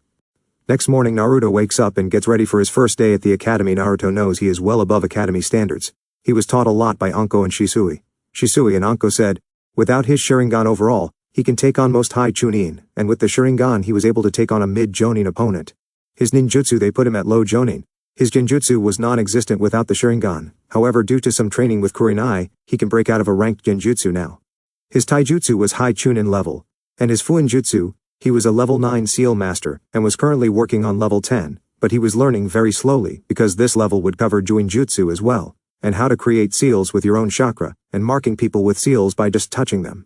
Next morning Naruto wakes up and gets ready for his first day at the academy. Naruto knows he is well above academy standards. He was taught a lot by Anko and Shisui. Shisui and Anko said, without his sharingan overall, he can take on most high chunin, and with the sharingan he was able to take on a mid-jonin opponent. His ninjutsu they put him at low jonin. His genjutsu was non-existent without the sharingan, however due to some training with kurinai, he can break out of a ranked genjutsu now. His taijutsu was high chunin level, and his fuinjutsu, he was a level 9 seal master, and was currently working on level 10, but he was learning very slowly because this level would cover juinjutsu as well, and how to create seals with your own chakra, and marking people with seals by just touching them.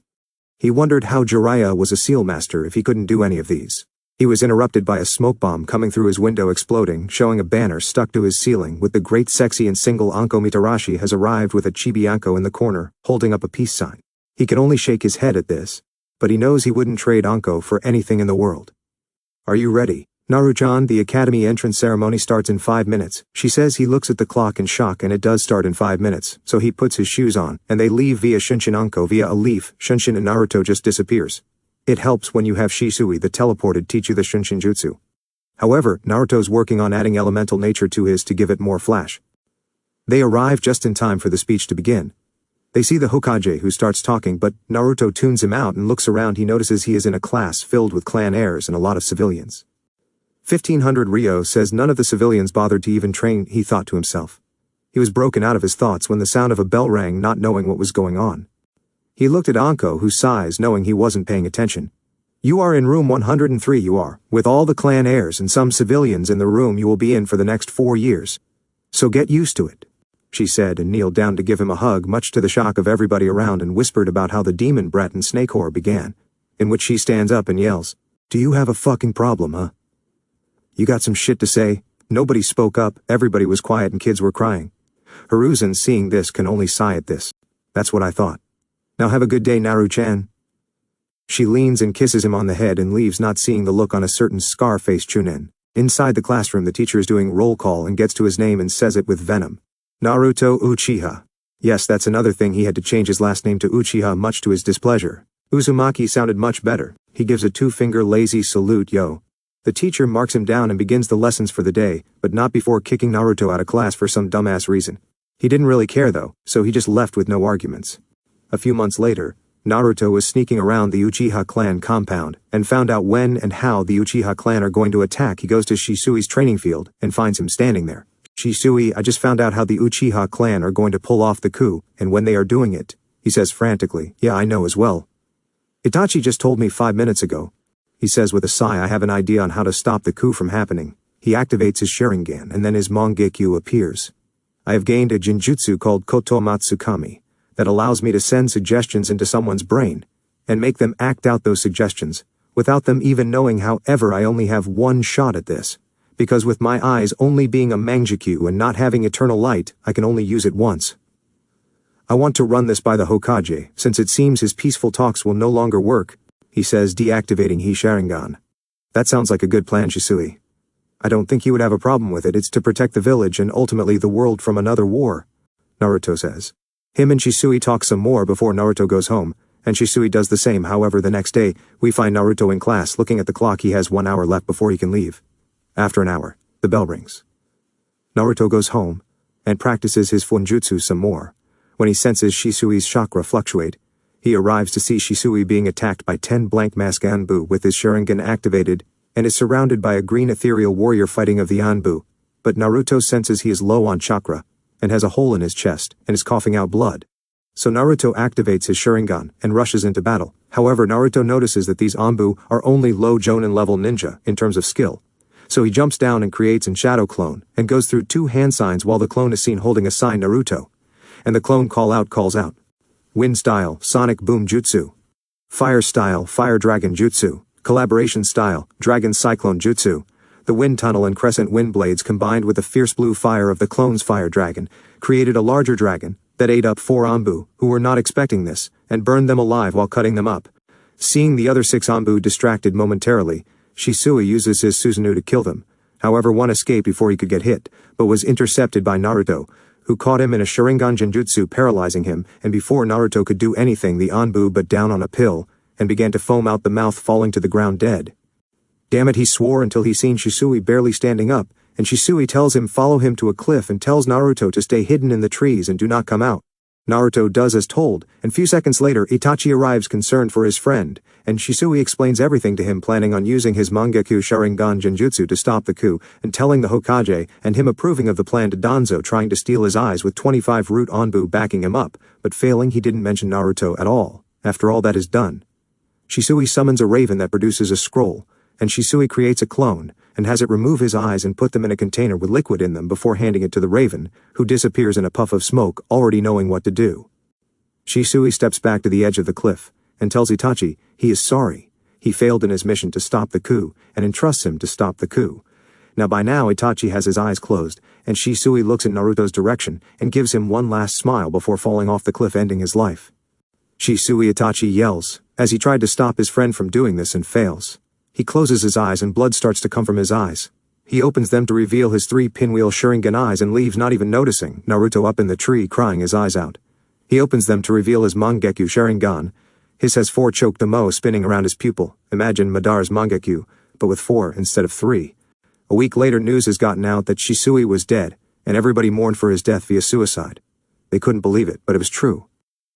He wondered how Jiraiya was a seal master if he couldn't do any of these. He was interrupted by a smoke bomb coming through his window exploding, showing a banner stuck to his ceiling with the great sexy and single Anko Mitarashi has arrived with a chibi Anko in the corner, holding up a peace sign. He could only shake his head at this, but he knows he wouldn't trade Anko for anything in the world. Are you ready? Naruto-chan, the academy entrance ceremony starts in 5 minutes. She says. He looks at the clock in shock and it does start in 5 minutes, so he puts his shoes on, and they leave via Shunshin. Anko via a leaf, Shunshin, and Naruto just disappears. It helps when you have Shisui the teleported teach you the Shunshin jutsu. However, Naruto's working on adding elemental nature to his to give it more flash. They arrive just in time for the speech to begin. They see the Hokage who starts talking, but Naruto tunes him out and looks around. He notices he is in a class filled with clan heirs and a lot of civilians. 1500 Ryo says none of the civilians bothered to even train, he thought to himself. He was broken out of his thoughts when the sound of a bell rang, not knowing what was going on. He looked at Anko, who sighs, knowing he wasn't paying attention. You are in room 103. You are, with all the clan heirs and some civilians in the room you will be in for the next 4 years. So get used to it, she said, and kneeled down to give him a hug, much to the shock of everybody around, and whispered about how the demon brat and snake whore began, in which she stands up and yells, "Do you have a fucking problem, huh? You got some shit to say?" Nobody spoke up, everybody was quiet and kids were crying. Hiruzen, seeing this, can only sigh at this. That's what I thought. Now have a good day, Naru-chan. She leans and kisses him on the head and leaves, not seeing the look on a certain scar-faced Chunin. Inside the classroom the teacher is doing roll call and gets to his name and says it with venom. Naruto Uchiha. Yes, that's another thing, he had to change his last name to Uchiha, much to his displeasure. Uzumaki sounded much better. He gives a 2-finger lazy salute. Yo. The teacher marks him down and begins the lessons for the day, but not before kicking Naruto out of class for some dumbass reason. He didn't really care though, so he just left with no arguments. A few months later, Naruto was sneaking around the Uchiha clan compound, and found out when and how the Uchiha clan are going to attack. He goes to Shisui's training field, and finds him standing there. Shisui, I just found out how the Uchiha clan are going to pull off the coup, and when they are doing it, he says frantically. Yeah, I know as well. Itachi just told me 5 minutes ago. He says with a sigh, I have an idea on how to stop the coup from happening. He activates his sharingan and then his Mangekyo appears. I have gained a genjutsu called Kotomatsukami that allows me to send suggestions into someone's brain and make them act out those suggestions without them even knowing. However, I only have one shot at this, because with my eyes only being a Mangekyo and not having eternal light, I can only use it once. I want to run this by the Hokage, since it seems his peaceful talks will no longer work, he says, deactivating his sharingan. That sounds like a good plan, Shisui. I don't think he would have a problem with it. It's to protect the village and ultimately the world from another war, Naruto says. Him and Shisui talk some more before Naruto goes home, and Shisui does the same. However, the next day, we find Naruto in class looking at the clock. He has 1 hour left before he can leave. After an hour, the bell rings. Naruto goes home and practices his funjutsu some more. When he senses Shisui's chakra fluctuate, he arrives to see Shisui being attacked by 10 blank mask Anbu with his Sharingan activated, and is surrounded by a green ethereal warrior fighting of the Anbu, but Naruto senses he is low on chakra, and has a hole in his chest, and is coughing out blood. So Naruto activates his Sharingan, and rushes into battle. However, Naruto notices that these Anbu are only low Jonin level ninja, in terms of skill. So he jumps down and creates an shadow clone, and goes through 2 hand signs while the clone is seen holding a sign Naruto. And the clone calls out. Wind style, Sonic Boom Jutsu. Fire style, Fire Dragon Jutsu. Collaboration style, Dragon Cyclone Jutsu. The wind tunnel and crescent wind blades combined with the fierce blue fire of the clone's fire dragon, created a larger dragon, that ate up 4 Anbu, who were not expecting this, and burned them alive while cutting them up. Seeing the other 6 Anbu distracted momentarily, Shisui uses his Susanoo to kill them. However, one escaped before he could get hit, but was intercepted by Naruto, who caught him in a sharingan genjutsu paralyzing him, and before Naruto could do anything the Anbu but down on a pill, and began to foam out the mouth falling to the ground dead. Damn it, he swore until he seen Shisui barely standing up, and Shisui tells him follow him to a cliff and tells Naruto to stay hidden in the trees and do not come out. Naruto does as told, and few seconds later Itachi arrives concerned for his friend, and Shisui explains everything to him planning on using his Mangekyou Sharingan Genjutsu to stop the coup, and telling the Hokage, and him approving of the plan to Danzo trying to steal his eyes with 25 root Anbu backing him up, but failing he didn't mention Naruto at all, after all that is done. Shisui summons a raven that produces a scroll, and Shisui creates a clone, and has it remove his eyes and put them in a container with liquid in them before handing it to the raven, who disappears in a puff of smoke, already knowing what to do. Shisui steps back to the edge of the cliff, and tells Itachi he is sorry. He failed in his mission to stop the coup, and entrusts him to stop the coup. Now by now Itachi has his eyes closed, and Shisui looks in Naruto's direction, and gives him one last smile before falling off the cliff ending his life. Shisui Itachi yells, as he tried to stop his friend from doing this and fails. He closes his eyes and blood starts to come from his eyes. He opens them to reveal his 3 pinwheel Sharingan eyes and leaves not even noticing Naruto up in the tree crying his eyes out. He opens them to reveal his Mangekyou Sharingan. His has 4 choked-mo spinning around his pupil. Imagine Madara's Mangekyou, but with 4 instead of 3. A week later news has gotten out that Shisui was dead, and everybody mourned for his death via suicide. They couldn't believe it, but it was true.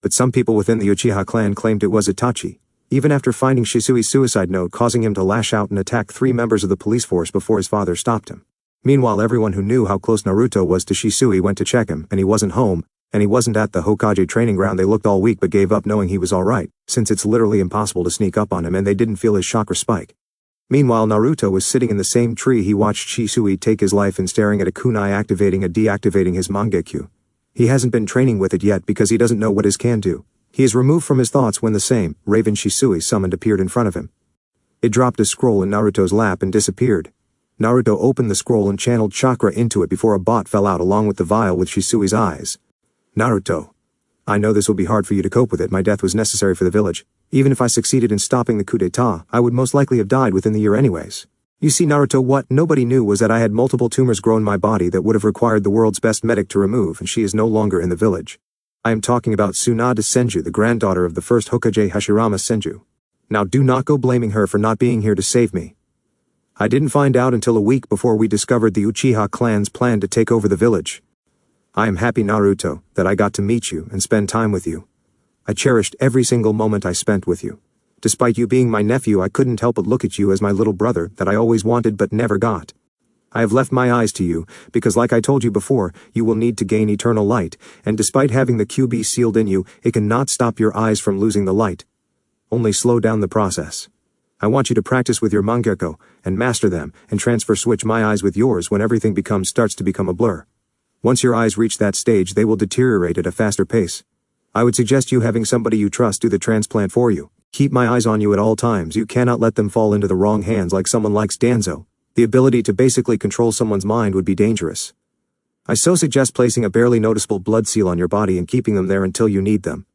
But some people within the Uchiha clan claimed it was Itachi, even after finding Shisui's suicide note causing him to lash out and attack 3 members of the police force before his father stopped him. Meanwhile, everyone who knew how close Naruto was to Shisui went to check him, and he wasn't home, and he wasn't at the Hokage training ground. They looked all weak but gave up knowing he was alright, since it's literally impossible to sneak up on him and they didn't feel his chakra spike. Meanwhile, Naruto was sitting in the same tree he watched Shisui take his life and staring at a kunai activating and deactivating his Mangekyou. He hasn't been training with it yet because he doesn't know what his can do. He is removed from his thoughts when the same raven Shisui summoned appeared in front of him. It dropped a scroll in Naruto's lap and disappeared. Naruto opened the scroll and channeled chakra into it before a bot fell out along with the vial with Shisui's eyes. Naruto. I know this will be hard for you to cope with it. My death was necessary for the village. Even if I succeeded in stopping the coup d'etat, I would most likely have died within the year anyways. You see, Naruto, what nobody knew was that I had multiple tumors grown in my body that would have required the world's best medic to remove, and she is no longer in the village. I am talking about Tsunade Senju, the granddaughter of the first Hokage Hashirama Senju. Now do not go blaming her for not being here to save me. I didn't find out until a week before we discovered the Uchiha clan's plan to take over the village. I am happy, Naruto, that I got to meet you and spend time with you. I cherished every single moment I spent with you. Despite you being my nephew, I couldn't help but look at you as my little brother that I always wanted but never got. I have left my eyes to you, because like I told you before, you will need to gain eternal light, and despite having the QB sealed in you, it cannot stop your eyes from losing the light. Only slow down the process. I want you to practice with your Mangekyou, and master them, and transfer switch my eyes with yours when everything starts to become a blur. Once your eyes reach that stage, they will deteriorate at a faster pace. I would suggest you having somebody you trust do the transplant for you. Keep my eyes on you at all times. You cannot let them fall into the wrong hands like someone like Danzo. The ability to basically control someone's mind would be dangerous. I so suggest placing a barely noticeable blood seal on your body and keeping them there until you need them.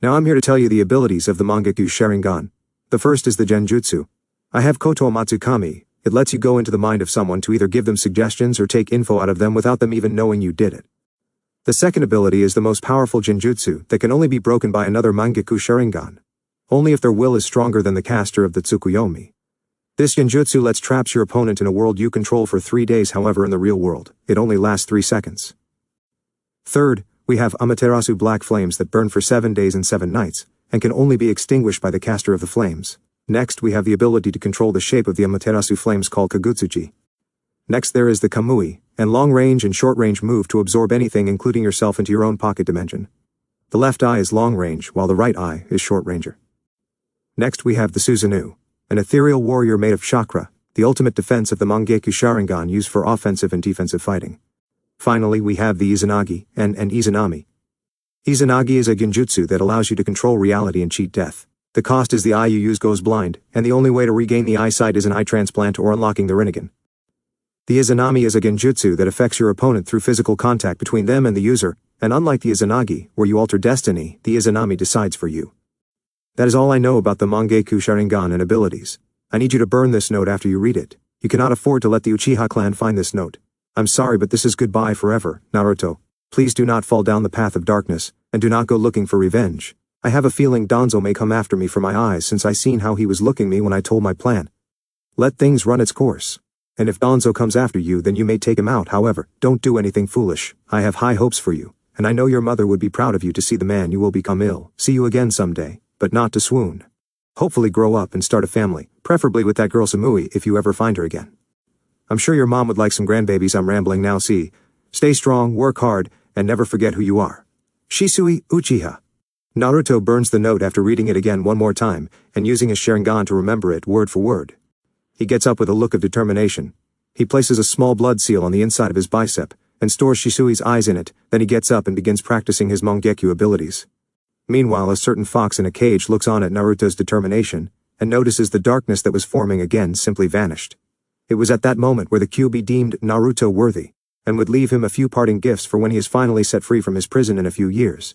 Now I'm here to tell you the abilities of the Mangekyou Sharingan. The first is the Genjutsu. I have Koto Matsukami. It lets you go into the mind of someone to either give them suggestions or take info out of them without them even knowing you did it. The second ability is the most powerful Genjutsu that can only be broken by another Mangekyou Sharingan. Only if their will is stronger than the caster of the Tsukuyomi. This Genjutsu lets traps your opponent in a world you control for 3 days. However, in the real world, it only lasts 3 seconds. Third, we have Amaterasu black flames that burn for 7 days and 7 nights, and can only be extinguished by the caster of the flames. Next, we have the ability to control the shape of the Amaterasu flames called Kagutsuji. Next there is the Kamui, and long-range and short-range move to absorb anything including yourself into your own pocket dimension. The left eye is long-range, while the right eye is short-ranger. Next we have the Susanoo, an ethereal warrior made of chakra, the ultimate defense of the Mangekyou Sharingan used for offensive and defensive fighting. Finally, we have the Izanagi and Izanami. Izanagi is a genjutsu that allows you to control reality and cheat death. The cost is the eye you use goes blind, and the only way to regain the eyesight is an eye transplant or unlocking the Rinnegan. The Izanami is a genjutsu that affects your opponent through physical contact between them and the user, and unlike the Izanagi, where you alter destiny, the Izanami decides for you. That is all I know about the Mangekyou Sharingan and abilities. I need you to burn this note after you read it. You cannot afford to let the Uchiha clan find this note. I'm sorry, but this is goodbye forever, Naruto. Please do not fall down the path of darkness, and do not go looking for revenge. I have a feeling Danzo may come after me for my eyes since I seen how he was looking me when I told my plan. Let things run its course. And if Danzo comes after you, then you may take him out. However, don't do anything foolish. I have high hopes for you, and I know your mother would be proud of you to see the man you will become ill. See you again someday, but not to swoon. Hopefully grow up and start a family, preferably with that girl Samui if you ever find her again. I'm sure your mom would like some grandbabies. I'm rambling now. See. Stay strong, work hard, and never forget who you are. Shisui Uchiha. Naruto burns the note after reading it again one more time, and using his sharingan to remember it word for word. He gets up with a look of determination. He places a small blood seal on the inside of his bicep, and stores Shisui's eyes in it. Then he gets up and begins practicing his Mangekyou abilities. Meanwhile, a certain fox in a cage looks on at Naruto's determination, and notices the darkness that was forming again simply vanished. It was at that moment where the Kyuubi deemed Naruto worthy, and would leave him a few parting gifts for when he is finally set free from his prison in a few years.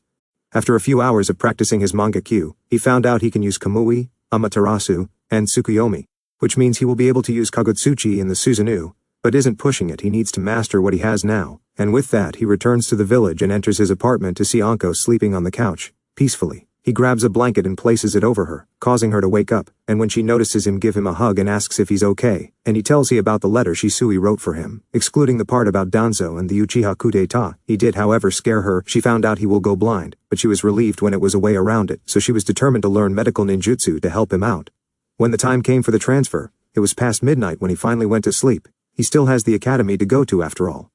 After a few hours of practicing his Mangekyou, he found out he can use Kamui, Amaterasu, and Tsukuyomi, which means he will be able to use Kagutsuchi in the Susanoo, but isn't pushing it. He needs to master what he has now, and with that he returns to the village and enters his apartment to see Anko sleeping on the couch, peacefully. He grabs a blanket and places it over her, causing her to wake up, and when she notices him give him a hug and asks if he's okay, and he tells her about the letter Shisui wrote for him, excluding the part about Danzo and the Uchiha coup d'etat. He did however scare her. She found out he will go blind, but she was relieved when it was a way around it, so she was determined to learn medical ninjutsu to help him out. When the time came for the transfer, it was past midnight when he finally went to sleep. He still has the academy to go to after all.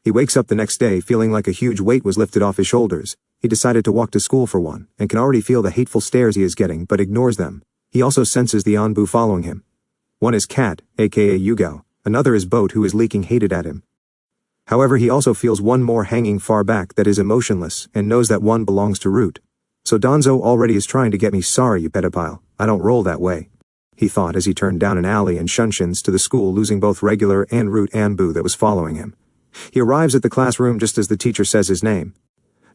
He wakes up the next day feeling like a huge weight was lifted off his shoulders. He decided to walk to school for one, and can already feel the hateful stares he is getting but ignores them. He also senses the Anbu following him. One is Cat, aka Yugao, another is Boat who is leaking hated at him. However, he also feels one more hanging far back that is emotionless and knows that one belongs to Root. So Danzo already is trying to get me. Sorry, you pedophile, I don't roll that way, he thought as he turned down an alley and shunshuns to the school, losing both regular and Root Anbu that was following him. He arrives at the classroom just as the teacher says his name.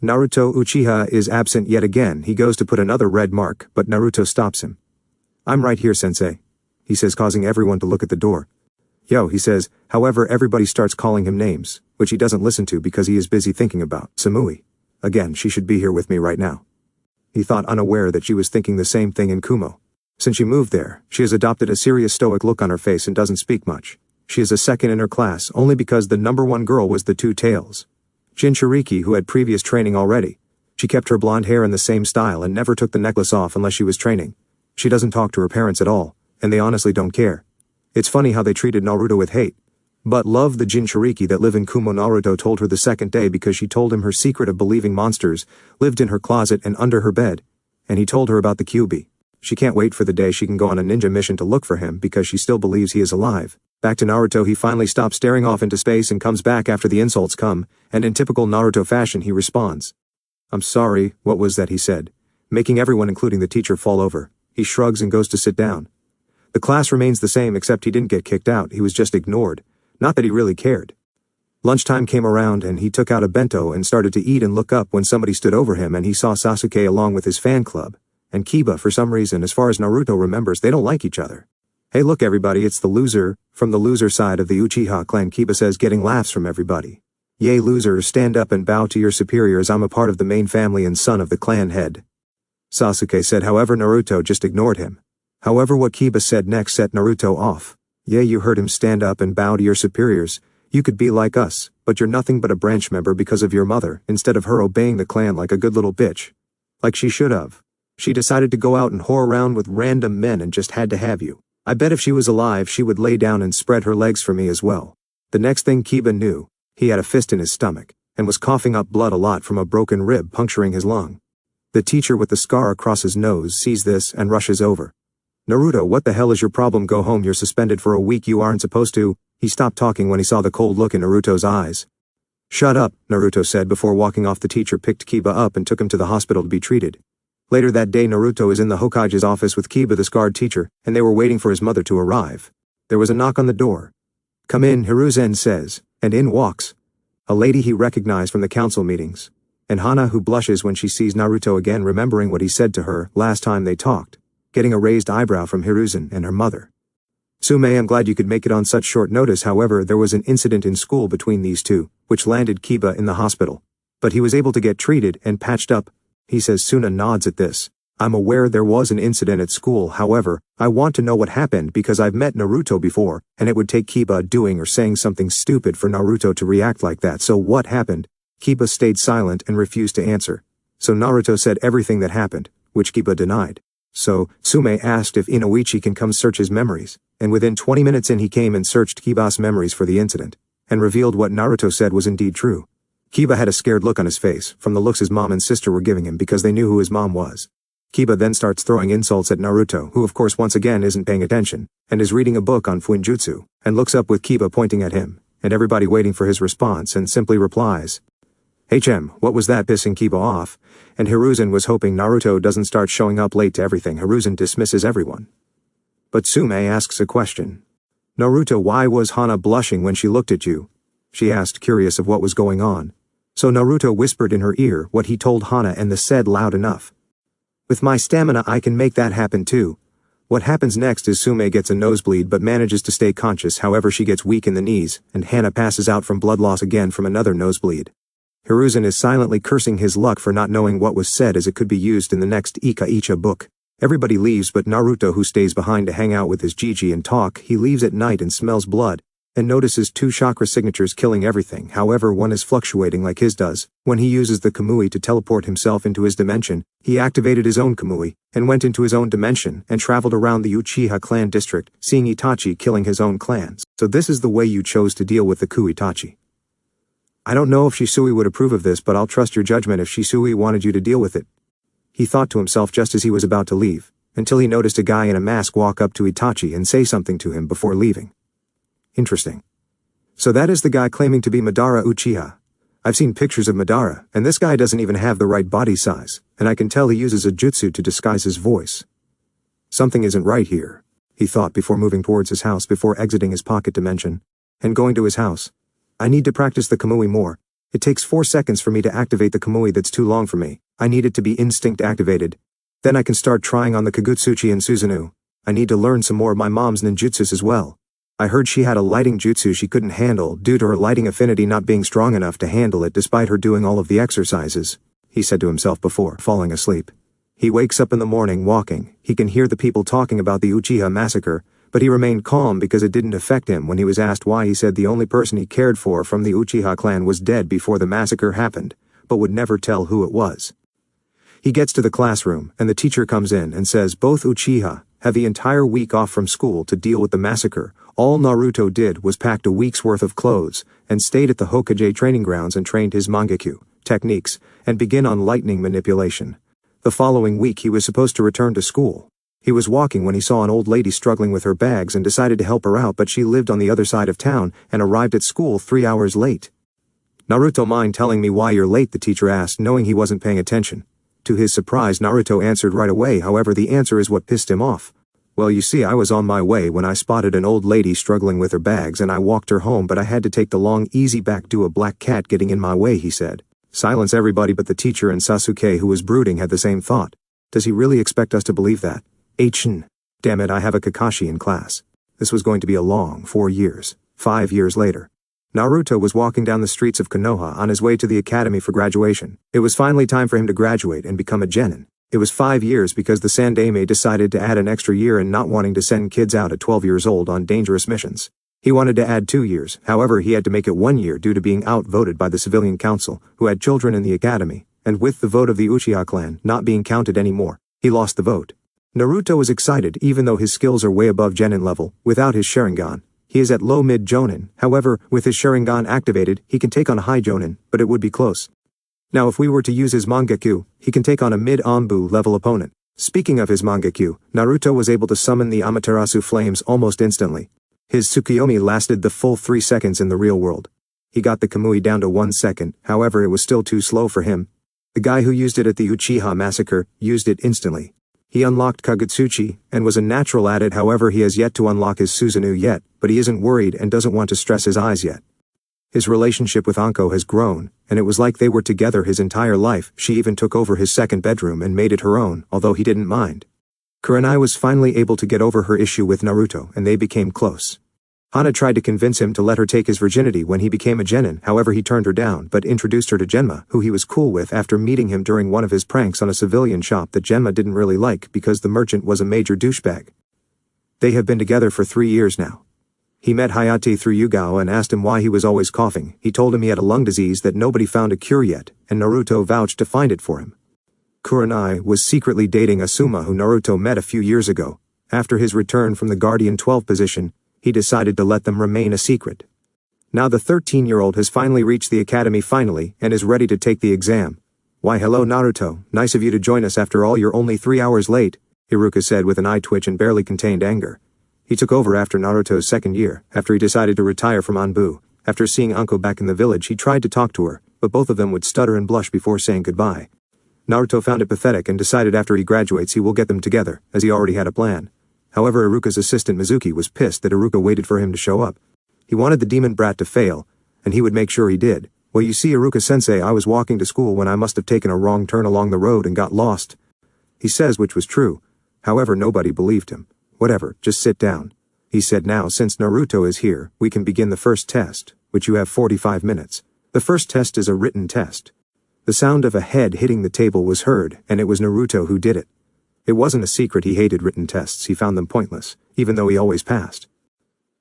Naruto Uchiha is absent yet again. He goes to put another red mark, but Naruto stops him. I'm right here, sensei, he says, causing everyone to look at the door. Yo, he says. However, everybody starts calling him names, which he doesn't listen to because he is busy thinking about Samui. Again, she should be here with me right now. He thought, unaware that she was thinking the same thing in Kumo. Since she moved there, she has adopted a serious stoic look on her face and doesn't speak much. She is a second in her class only because the number one girl was the Two Tails, Jinchuriki, who had previous training already. She kept her blonde hair in the same style and never took the necklace off unless she was training. She doesn't talk to her parents at all, and they honestly don't care. It's funny how they treated Naruto with hate. But love the Jinchuriki that live in Kumo. Naruto told her the second day because she told him her secret of believing monsters lived in her closet and under her bed, and he told her about the Kyuubi. She can't wait for the day she can go on a ninja mission to look for him because she still believes he is alive. Back to Naruto. He finally stops staring off into space and comes back after the insults come, and in typical Naruto fashion he responds. I'm sorry, what was that, he said, making everyone including the teacher fall over. He shrugs and goes to sit down. The class remains the same except he didn't get kicked out, he was just ignored. Not that he really cared. Lunchtime came around and he took out a bento and started to eat and look up when somebody stood over him and he saw Sasuke along with his fan club. And Kiba. For some reason, as far as Naruto remembers, they don't like each other. Hey look everybody, it's the loser, from the loser side of the Uchiha clan, Kiba says, getting laughs from everybody. Yay losers, stand up and bow to your superiors. I'm a part of the main family and son of the clan head, Sasuke said. However, Naruto just ignored him. However, what Kiba said next set Naruto off. Yay, you heard him, stand up and bow to your superiors. You could be like us, but you're nothing but a branch member because of your mother, instead of her obeying the clan like a good little bitch. Like she should have. She decided to go out and whore around with random men and just had to have you. I bet if she was alive she would lay down and spread her legs for me as well. The next thing Kiba knew, he had a fist in his stomach, and was coughing up blood a lot from a broken rib puncturing his lung. The teacher with the scar across his nose sees this and rushes over. Naruto, what the hell is your problem? Go home, you're suspended for a week. You aren't supposed to. He stopped talking when he saw the cold look in Naruto's eyes. Shut up, Naruto said before walking off. The teacher picked Kiba up and took him to the hospital to be treated. Later that day Naruto is in the Hokage's office with Kiba the scarred teacher, and they were waiting for his mother to arrive. There was a knock on the door. "Come in," Hiruzen says, and in walks a lady he recognized from the council meetings, and Hana, who blushes when she sees Naruto again, remembering what he said to her last time they talked, getting a raised eyebrow from Hiruzen and her mother. "Sume, I'm glad you could make it on such short notice. However, there was an incident in school between these two, which landed Kiba in the hospital. But he was able to get treated and patched up," he says. Suna nods at this. "I'm aware there was an incident at school. However, I want to know what happened because I've met Naruto before, and it would take Kiba doing or saying something stupid for Naruto to react like that. So what happened?" Kiba stayed silent and refused to answer. So Naruto said everything that happened, which Kiba denied. So Sume asked if Inoichi can come search his memories, and within 20 minutes in he came and searched Kiba's memories for the incident, and revealed what Naruto said was indeed true. Kiba had a scared look on his face, from the looks his mom and sister were giving him because they knew who his mom was. Kiba then starts throwing insults at Naruto, who of course once again isn't paying attention, and is reading a book on Fuinjutsu, and looks up with Kiba pointing at him, and everybody waiting for his response, and simply replies, "HM, what was that?" pissing Kiba off, and Hiruzen was hoping Naruto doesn't start showing up late to everything. Hiruzen dismisses everyone. But Sume asks a question. "Naruto, why was Hana blushing when she looked at you?" she asked, curious of what was going on. So Naruto whispered in her ear what he told Hana and said loud enough. "With my stamina I can make that happen too." What happens next is Sume gets a nosebleed but manages to stay conscious. However, she gets weak in the knees, and Hana passes out from blood loss again from another nosebleed. Hiruzen is silently cursing his luck for not knowing what was said, as it could be used in the next Ika-Icha book. Everybody leaves but Naruto, who stays behind to hang out with his Gigi and talk. He leaves at night and smells blood, and notices 2 chakra signatures killing everything. However, one is fluctuating like his does. When he uses the Kamui to teleport himself into his dimension, he activated his own Kamui, and went into his own dimension, and traveled around the Uchiha clan district, seeing Itachi killing his own clans. So this is the way you chose to deal with the coup, Itachi. I don't know if Shisui would approve of this, but I'll trust your judgment if Shisui wanted you to deal with it. He thought to himself just as he was about to leave, until he noticed a guy in a mask walk up to Itachi and say something to him before leaving. Interesting. So that is the guy claiming to be Madara Uchiha. I've seen pictures of Madara, and this guy doesn't even have the right body size, and I can tell he uses a jutsu to disguise his voice. Something isn't right here, he thought before moving towards his house before exiting his pocket dimension, and going to his house. I need to practice the Kamui more. It takes 4 seconds for me to activate the Kamui. That's too long for me. I need it to be instinct activated. Then I can start trying on the Kagutsuchi and Susanoo. I need to learn some more of my mom's ninjutsus as well. I heard she had a lighting jutsu she couldn't handle due to her lighting affinity not being strong enough to handle it despite her doing all of the exercises, he said to himself before falling asleep. He wakes up in the morning walking. He can hear the people talking about the Uchiha massacre, but he remained calm because it didn't affect him. When he was asked why, he said the only person he cared for from the Uchiha clan was dead before the massacre happened, but would never tell who it was. He gets to the classroom, and the teacher comes in and says both Uchiha have the entire week off from school to deal with the massacre. All Naruto did was packed a week's worth of clothes, and stayed at the Hokage training grounds and trained his mangekyu techniques, and begin on lightning manipulation. The following week he was supposed to return to school. He was walking when he saw an old lady struggling with her bags and decided to help her out, but she lived on the other side of town and arrived at school 3 hours late. "Naruto, mind telling me why you're late?" the teacher asked, knowing he wasn't paying attention. To his surprise, Naruto answered right away. However, the answer is what pissed him off. "Well, you see, I was on my way when I spotted an old lady struggling with her bags, and I walked her home, but I had to take the long, easy back due to a black cat getting in my way," he said. Silence. Everybody but the teacher and Sasuke, who was brooding, had the same thought. Does he really expect us to believe that? Damn it, I have a Kakashi in class. This was going to be a long 4 years. 5 years later. Naruto was walking down the streets of Konoha on his way to the academy for graduation. It was finally time for him to graduate and become a genin. It was 5 years because the Sandaime decided to add an extra year in not wanting to send kids out at 12 years old on dangerous missions. He wanted to add 2 years, however he had to make it 1 year due to being outvoted by the civilian council, who had children in the academy, and with the vote of the Uchiha clan not being counted anymore, he lost the vote. Naruto was excited even though his skills are way above genin level. Without his sharingan, he is at low mid jonin. However, with his sharingan activated, he can take on a high jonin, but it would be close. Now if we were to use his mangekyu, he can take on a mid Anbu level opponent. Speaking of his mangekyu, Naruto was able to summon the Amaterasu flames almost instantly. His Tsukuyomi lasted the full 3 seconds in the real world. He got the Kamui down to 1 second, however it was still too slow for him. The guy who used it at the Uchiha massacre used it instantly. He unlocked Kagutsuchi, and was a natural at it. However, he has yet to unlock his Susanoo yet, but he isn't worried and doesn't want to stress his eyes yet. His relationship with Anko has grown, and it was like they were together his entire life. She even took over his second bedroom and made it her own, although he didn't mind. Kurenai was finally able to get over her issue with Naruto, and they became close. Hana tried to convince him to let her take his virginity when he became a genin. However, he turned her down but introduced her to Genma, who he was cool with after meeting him during one of his pranks on a civilian shop that Genma didn't really like because the merchant was a major douchebag. They have been together for 3 years now. He met Hayate through Yugao and asked him why he was always coughing. He told him he had a lung disease that nobody found a cure yet, and Naruto vouched to find it for him. Kurenai was secretly dating Asuma, who Naruto met a few years ago. After his return from the Guardian 12 position, he decided to let them remain a secret. Now the 13-year-old has finally reached the academy finally and is ready to take the exam. Why hello Naruto, nice of you to join us after all. You're only 3 hours late, Iruka said with an eye twitch and barely contained anger. He took over after Naruto's second year, after he decided to retire from Anbu. After seeing Anko back in the village, he tried to talk to her, but both of them would stutter and blush before saying goodbye. Naruto found it pathetic and decided after he graduates he will get them together, as he already had a plan. However, Iruka's assistant Mizuki was pissed that Iruka waited for him to show up. He wanted the demon brat to fail, and he would make sure he did. Well, you see, Iruka-sensei, I was walking to school when I must have taken a wrong turn along the road and got lost. He says, which was true. However, nobody believed him. Whatever, just sit down. He said, now, since Naruto is here, we can begin the first test, which you have 45 minutes. The first test is a written test. The sound of a head hitting the table was heard, and it was Naruto who did it. It wasn't a secret he hated written tests. He found them pointless, even though he always passed.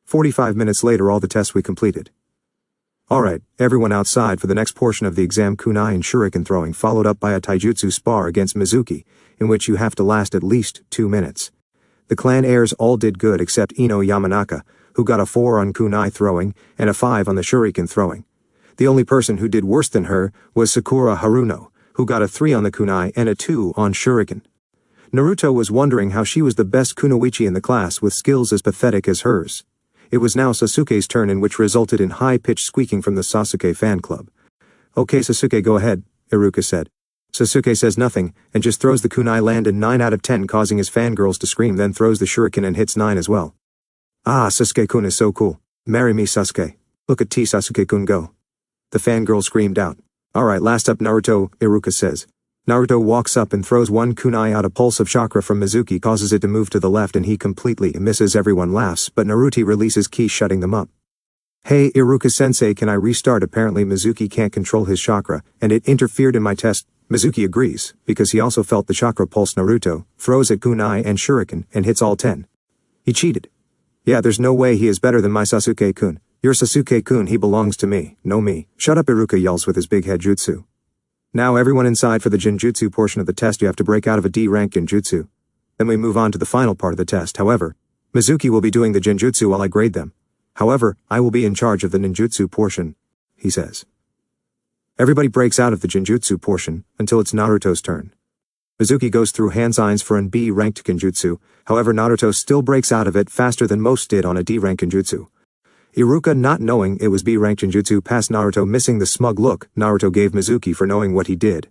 45 minutes later, all the tests we completed. Alright, everyone outside for the next portion of the exam. Kunai and shuriken throwing, followed up by a taijutsu spar against Mizuki, in which you have to last at least 2 minutes. The clan heirs all did good except Ino Yamanaka, who got a 4 on kunai throwing and a 5 on the shuriken throwing. The only person who did worse than her was Sakura Haruno, who got a 3 on the kunai and a 2 on shuriken. Naruto was wondering how she was the best kunoichi in the class with skills as pathetic as hers. It was now Sasuke's turn, in which resulted in high-pitched squeaking from the Sasuke fan club. Okay Sasuke, go ahead, Iruka said. Sasuke says nothing, and just throws the kunai land in 9 out of 10, causing his fangirls to scream, then throws the shuriken and hits 9 as well. Ah, Sasuke-kun is so cool. Marry me Sasuke. Look at T Sasuke-kun go. The fangirl screamed out. Alright, last up Naruto, Iruka says. Naruto walks up and throws one kunai out. A pulse of chakra from Mizuki causes it to move to the left and he completely misses. Everyone laughs, but Naruto releases ki, shutting them up. Hey Iruka-sensei, can I restart? Apparently Mizuki can't control his chakra, and it interfered in my test. Mizuki agrees, because he also felt the chakra pulse. Naruto throws at kunai and shuriken and hits all 10. He cheated. Yeah, there's no way he is better than my Sasuke-kun. You're Sasuke-kun, he belongs to me, no me. Shut up, Iruka yells with his big head jutsu. Now everyone inside for the genjutsu portion of the test. You have to break out of a D-rank genjutsu. Then we move on to the final part of the test. However, Mizuki will be doing the genjutsu while I grade them. However, I will be in charge of the ninjutsu portion, he says. Everybody breaks out of the genjutsu portion until it's Naruto's turn. Mizuki goes through hand signs for an B-ranked genjutsu. However, Naruto still breaks out of it faster than most did on a D-rank genjutsu. Iruka, not knowing it was B-ranked genjutsu, past Naruto, missing the smug look Naruto gave Mizuki for knowing what he did.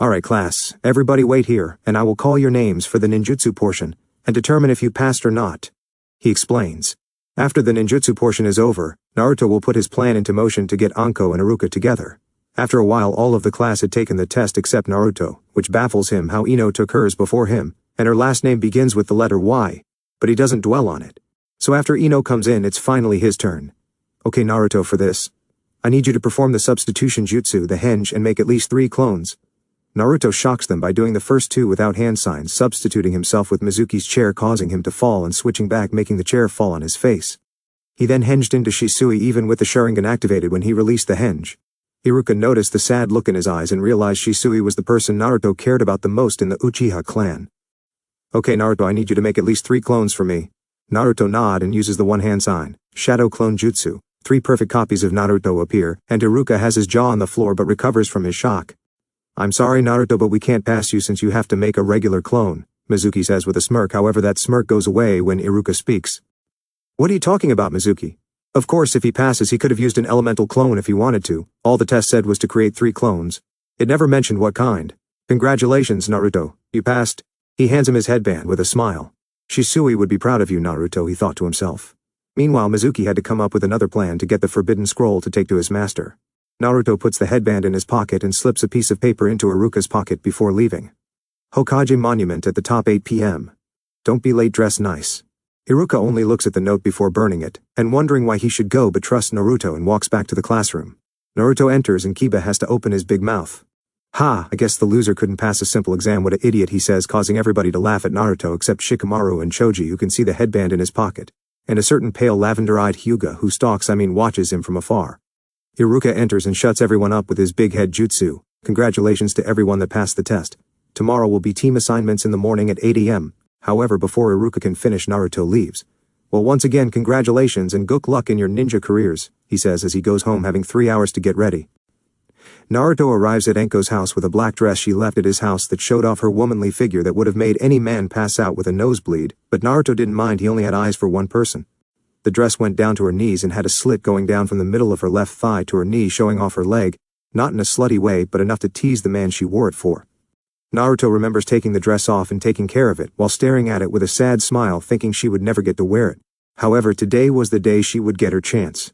Alright class, everybody wait here, and I will call your names for the ninjutsu portion, and determine if you passed or not, he explains. After the ninjutsu portion is over, Naruto will put his plan into motion to get Anko and Iruka together. After a while, all of the class had taken the test except Naruto, which baffles him how Ino took hers before him, and her last name begins with the letter Y, but he doesn't dwell on it. So after Ino comes in, it's finally his turn. Okay Naruto, for this, I need you to perform the substitution jutsu, the henge, and make at least 3 clones. Naruto shocks them by doing the first 2 without hand signs, substituting himself with Mizuki's chair, causing him to fall, and switching back, making the chair fall on his face. He then henged into Shisui even with the sharingan activated when he released the henge. Iruka noticed the sad look in his eyes and realized Shisui was the person Naruto cared about the most in the Uchiha clan. Okay Naruto, I need you to make at least 3 clones for me. Naruto nod and uses the one-hand sign, Shadow Clone Jutsu. 3 perfect copies of Naruto appear, and Iruka has his jaw on the floor but recovers from his shock. I'm sorry Naruto, but we can't pass you since you have to make a regular clone, Mizuki says with a smirk. However, that smirk goes away when Iruka speaks. What are you talking about, Mizuki? Of course, if he passes he could have used an elemental clone if he wanted to. All the test said was to create 3 clones. It never mentioned what kind. Congratulations, Naruto, you passed. He hands him his headband with a smile. Shisui would be proud of you, Naruto, he thought to himself. Meanwhile, Mizuki had to come up with another plan to get the forbidden scroll to take to his master. Naruto puts the headband in his pocket and slips a piece of paper into Iruka's pocket before leaving. Hokage Monument at the top 8 p.m. Don't be late, dress nice. Iruka only looks at the note before burning it, and wondering why he should go but trusts Naruto and walks back to the classroom. Naruto enters and Kiba has to open his big mouth. Ha, I guess the loser couldn't pass a simple exam, what an idiot, he says, causing everybody to laugh at Naruto except Shikamaru and Choji, who can see the headband in his pocket, and a certain pale lavender-eyed Hyuga who watches him from afar. Iruka enters and shuts everyone up with his big head jutsu. Congratulations to everyone that passed the test. Tomorrow will be team assignments in the morning at 8 a.m. However, before Iruka can finish, Naruto leaves. Well, once again, congratulations and good luck in your ninja careers, he says as he goes home having 3 hours to get ready. Naruto arrives at Enko's house with a black dress she left at his house that showed off her womanly figure that would have made any man pass out with a nosebleed, but Naruto didn't mind, he only had eyes for one person. The dress went down to her knees and had a slit going down from the middle of her left thigh to her knee, showing off her leg, not in a slutty way but enough to tease the man she wore it for. Naruto remembers taking the dress off and taking care of it while staring at it with a sad smile, thinking she would never get to wear it. However, today was the day she would get her chance.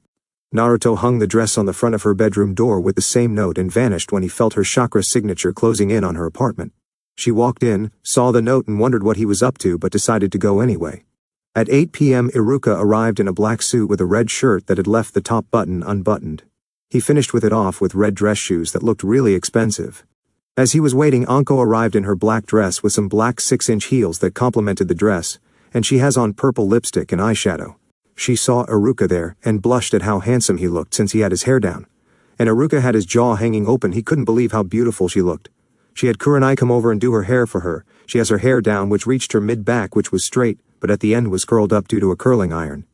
Naruto hung the dress on the front of her bedroom door with the same note and vanished when he felt her chakra signature closing in on her apartment. She walked in, saw the note and wondered what he was up to but decided to go anyway. At 8 p.m. Iruka arrived in a black suit with a red shirt that had left the top button unbuttoned. He finished with it off with red dress shoes that looked really expensive. As he was waiting, Anko arrived in her black dress with some black 6-inch heels that complemented the dress, and she has on purple lipstick and eyeshadow. She saw Iruka there and blushed at how handsome he looked since he had his hair down. And Iruka had his jaw hanging open, he couldn't believe how beautiful she looked. She had Kurenai come over and do her hair for her. She has her hair down which reached her mid-back, which was straight, but at the end was curled up due to a curling iron.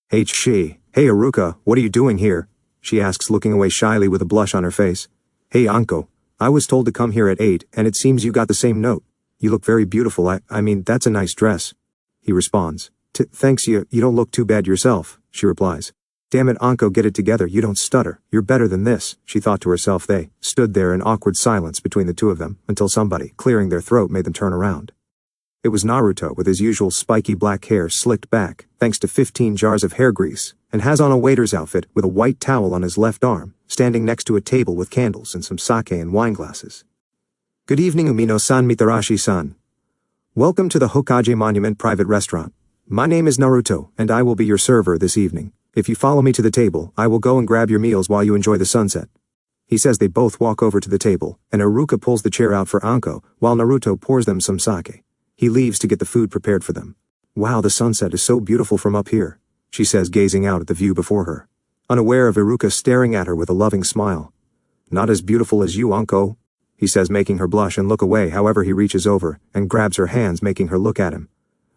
Hey Iruka, what are you doing here? She asks, looking away shyly with a blush on her face. Hey Anko, I was told to come here at 8, and it seems you got the same note. You look very beautiful, I mean, that's a nice dress. He responds. Thanks, you don't look too bad yourself, she replies. Damn it, Anko, get it together, you don't stutter, you're better than this, she thought to herself. They stood there in awkward silence between the two of them, until somebody, clearing their throat, made them turn around. It was Naruto with his usual spiky black hair slicked back, thanks to 15 jars of hair grease, and has on a waiter's outfit with a white towel on his left arm, standing next to a table with candles and some sake and wine glasses. Good evening, Umino-san, Mitarashi-san. Welcome to the Hokage Monument private restaurant. My name is Naruto, and I will be your server this evening. If you follow me to the table, I will go and grab your meals while you enjoy the sunset. He says. They both walk over to the table, and Iruka pulls the chair out for Anko, while Naruto pours them some sake. He leaves to get the food prepared for them. Wow, the sunset is so beautiful from up here, she says, gazing out at the view before her, unaware of Iruka staring at her with a loving smile. Not as beautiful as you, Anko, he says, making her blush and look away. However, he reaches over and grabs her hands, making her look at him.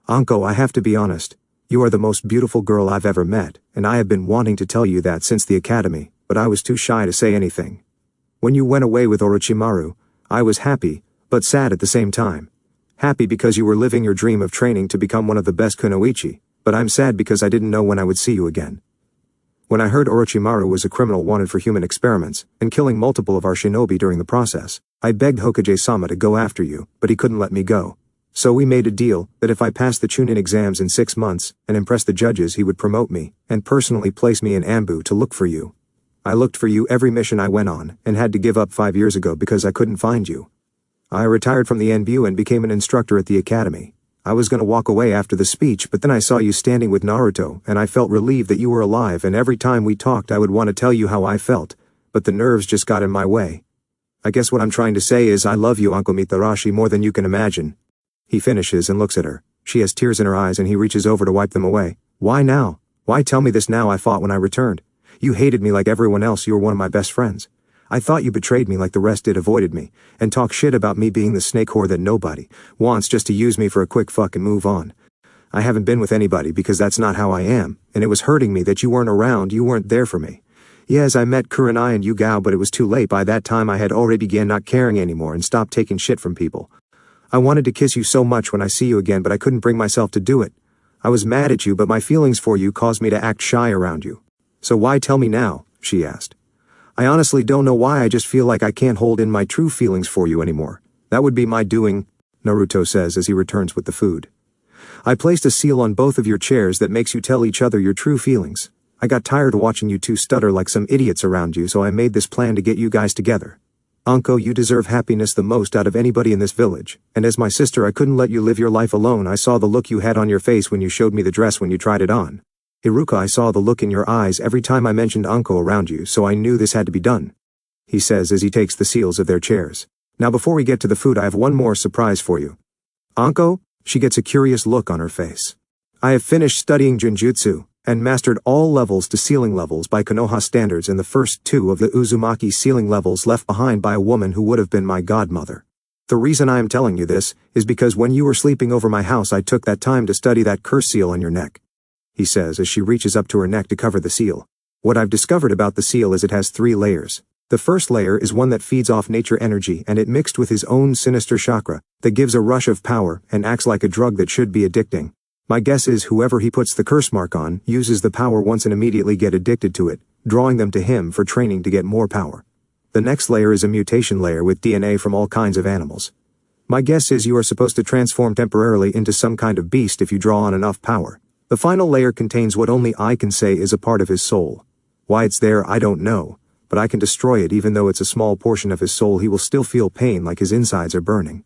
Anko, I have to be honest. You are the most beautiful girl I've ever met, and I have been wanting to tell you that since the academy, but I was too shy to say anything. When you went away with Orochimaru, I was happy, but sad at the same time. Happy because you were living your dream of training to become one of the best kunoichi, but I'm sad because I didn't know when I would see you again. When I heard Orochimaru was a criminal wanted for human experiments, and killing multiple of our shinobi during the process, I begged Hokage-sama to go after you, but he couldn't let me go. So we made a deal that if I passed the Chunin exams in 6 months, and impressed the judges, he would promote me, and personally place me in Ambu to look for you. I looked for you every mission I went on, and had to give up 5 years ago because I couldn't find you. I retired from the NBU and became an instructor at the academy. I was gonna walk away after the speech, but then I saw you standing with Naruto, and I felt relieved that you were alive, and every time we talked I would want to tell you how I felt, but the nerves just got in my way. I guess what I'm trying to say is I love you, Uncle Mitarashi, more than you can imagine. He finishes and looks at her. She has tears in her eyes and he reaches over to wipe them away. Why now? Why tell me this now? I fought when I returned. You hated me like everyone else. You were one of my best friends. I thought you betrayed me like the rest did, avoided me, and talk shit about me being the snake whore that nobody wants, just to use me for a quick fuck and move on. I haven't been with anybody because that's not how I am, and it was hurting me that you weren't around, you weren't there for me. Yes, I met Kurenai and Yugao, but it was too late. By that time I had already began not caring anymore and stopped taking shit from people. I wanted to kiss you so much when I see you again, but I couldn't bring myself to do it. I was mad at you, but my feelings for you caused me to act shy around you. So why tell me now? She asked. I honestly don't know why, I just feel like I can't hold in my true feelings for you anymore. That would be my doing, Naruto says as he returns with the food. I placed a seal on both of your chairs that makes you tell each other your true feelings. I got tired watching you two stutter like some idiots around you, so I made this plan to get you guys together. Anko, you deserve happiness the most out of anybody in this village, and as my sister I couldn't let you live your life alone. I saw the look you had on your face when you showed me the dress when you tried it on. Iruka, I saw the look in your eyes every time I mentioned Anko around you, so I knew this had to be done, he says as he takes the seals of their chairs. Now before we get to the food, I have one more surprise for you. Anko? She gets a curious look on her face. I have finished studying Genjutsu, and mastered all levels to sealing levels by Konoha standards and the first 2 of the Uzumaki sealing levels left behind by a woman who would have been my godmother. The reason I am telling you this is because when you were sleeping over my house I took that time to study that curse seal on your neck, he says as she reaches up to her neck to cover the seal. What I've discovered about the seal is it has 3 layers. The first layer is one that feeds off nature energy, and it mixed with his own sinister chakra that gives a rush of power and acts like a drug that should be addicting. My guess is whoever he puts the curse mark on uses the power once and immediately get addicted to it, drawing them to him for training to get more power. The next layer is a mutation layer with DNA from all kinds of animals. My guess is you are supposed to transform temporarily into some kind of beast if you draw on enough power. The final layer contains what only I can say is a part of his soul. Why it's there I don't know, but I can destroy it. Even though it's a small portion of his soul, he will still feel pain like his insides are burning.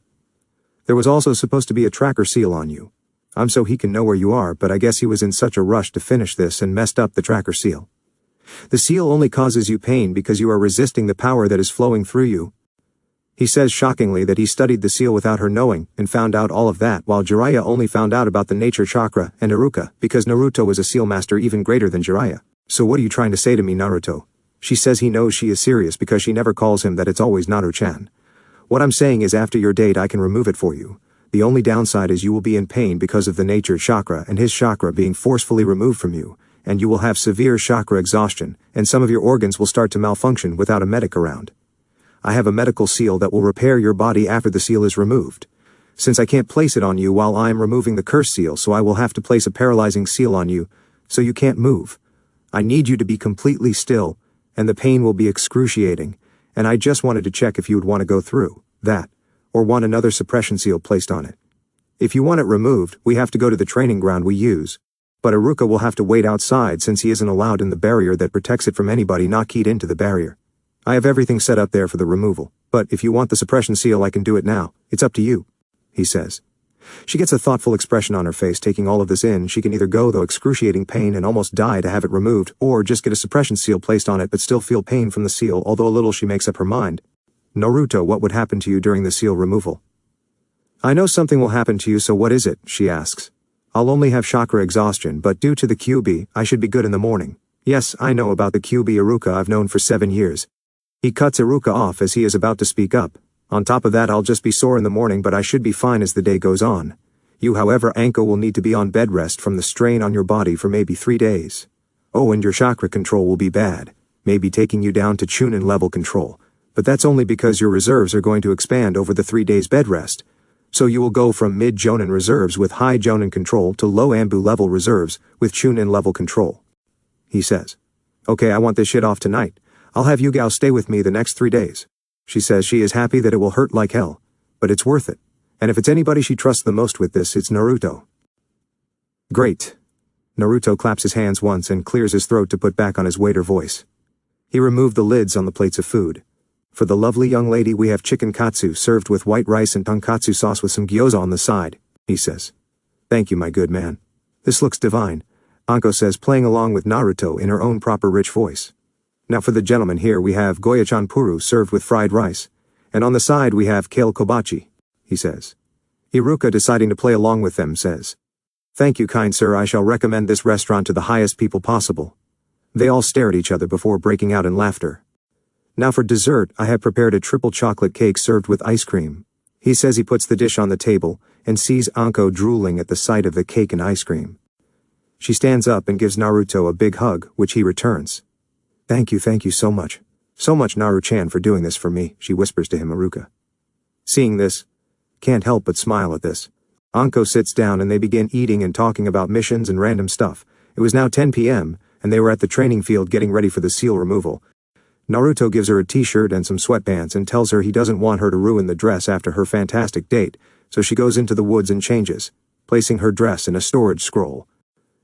There was also supposed to be a tracker seal on you. I'm so he can know where you are, but I guess he was in such a rush to finish this and messed up the tracker seal. The seal only causes you pain because you are resisting the power that is flowing through you. He says shockingly that he studied the seal without her knowing and found out all of that, while Jiraiya only found out about the nature chakra and Iruka because Naruto was a seal master even greater than Jiraiya. So what are you trying to say to me, Naruto? She says he knows she is serious because she never calls him that. It's always Naru-chan. What I'm saying is after your date I can remove it for you. The only downside is you will be in pain because of the nature chakra and his chakra being forcefully removed from you, and you will have severe chakra exhaustion, and some of your organs will start to malfunction without a medic around. I have a medical seal that will repair your body after the seal is removed. Since I can't place it on you while I am removing the curse seal, so I will have to place a paralyzing seal on you, so you can't move. I need you to be completely still, and the pain will be excruciating, and I just wanted to check if you would want to go through that, or want another suppression seal placed on it. If you want it removed, we have to go to the training ground we use, but Iruka will have to wait outside since he isn't allowed in the barrier that protects it from anybody not keyed into the barrier. I have everything set up there for the removal, but if you want the suppression seal I can do it now. It's up to you, he says. She gets a thoughtful expression on her face taking all of this in. She can either go through excruciating pain and almost die to have it removed, or just get a suppression seal placed on it but still feel pain from the seal, although a little she makes up her mind. Naruto, what would happen to you during the seal removal? I know something will happen to you, so what is it? She asks. I'll only have chakra exhaustion, but due to the QB, I should be good in the morning. Yes, I know about the QB Iruka I've known for 7 years. He cuts Iruka off as he is about to speak up. On top of that, I'll just be sore in the morning, but I should be fine as the day goes on. You, however, Anko, will need to be on bed rest from the strain on your body for maybe 3 days. Oh, and your chakra control will be bad, maybe taking you down to Chunin level control. But that's only because your reserves are going to expand over the 3 days bed rest. So you will go from mid-Jonin reserves with high Jonin control to low Anbu level reserves with Chunin level control. He says. Okay, I want this shit off tonight. I'll have Yugao stay with me the next 3 days. She says she is happy that it will hurt like hell, but it's worth it. And if it's anybody she trusts the most with this, it's Naruto. Great. Naruto claps his hands once and clears his throat to put back on his waiter voice. He removed the lids on the plates of food. For the lovely young lady we have chicken katsu served with white rice and tonkatsu sauce with some gyoza on the side, he says. Thank you, my good man. This looks divine, Anko says, playing along with Naruto in her own proper rich voice. Now for the gentleman here we have goyachan puru served with fried rice, and on the side we have kale kobachi, he says. Iruka, deciding to play along with them, says. Thank you, kind sir, I shall recommend this restaurant to the highest people possible. They all stare at each other before breaking out in laughter. Now for dessert, I have prepared a triple chocolate cake served with ice cream. He says he puts the dish on the table and sees Anko drooling at the sight of the cake and ice cream. She stands up and gives Naruto a big hug, which he returns. Thank you so much. So much, Naru-chan, for doing this for me, she whispers to him, Iruka. Seeing this, can't help but smile at this. Anko sits down and they begin eating and talking about missions and random stuff. It was now 10 p.m., and they were at the training field getting ready for the seal removal. Naruto gives her a t-shirt and some sweatpants and tells her he doesn't want her to ruin the dress after her fantastic date, so she goes into the woods and changes, placing her dress in a storage scroll.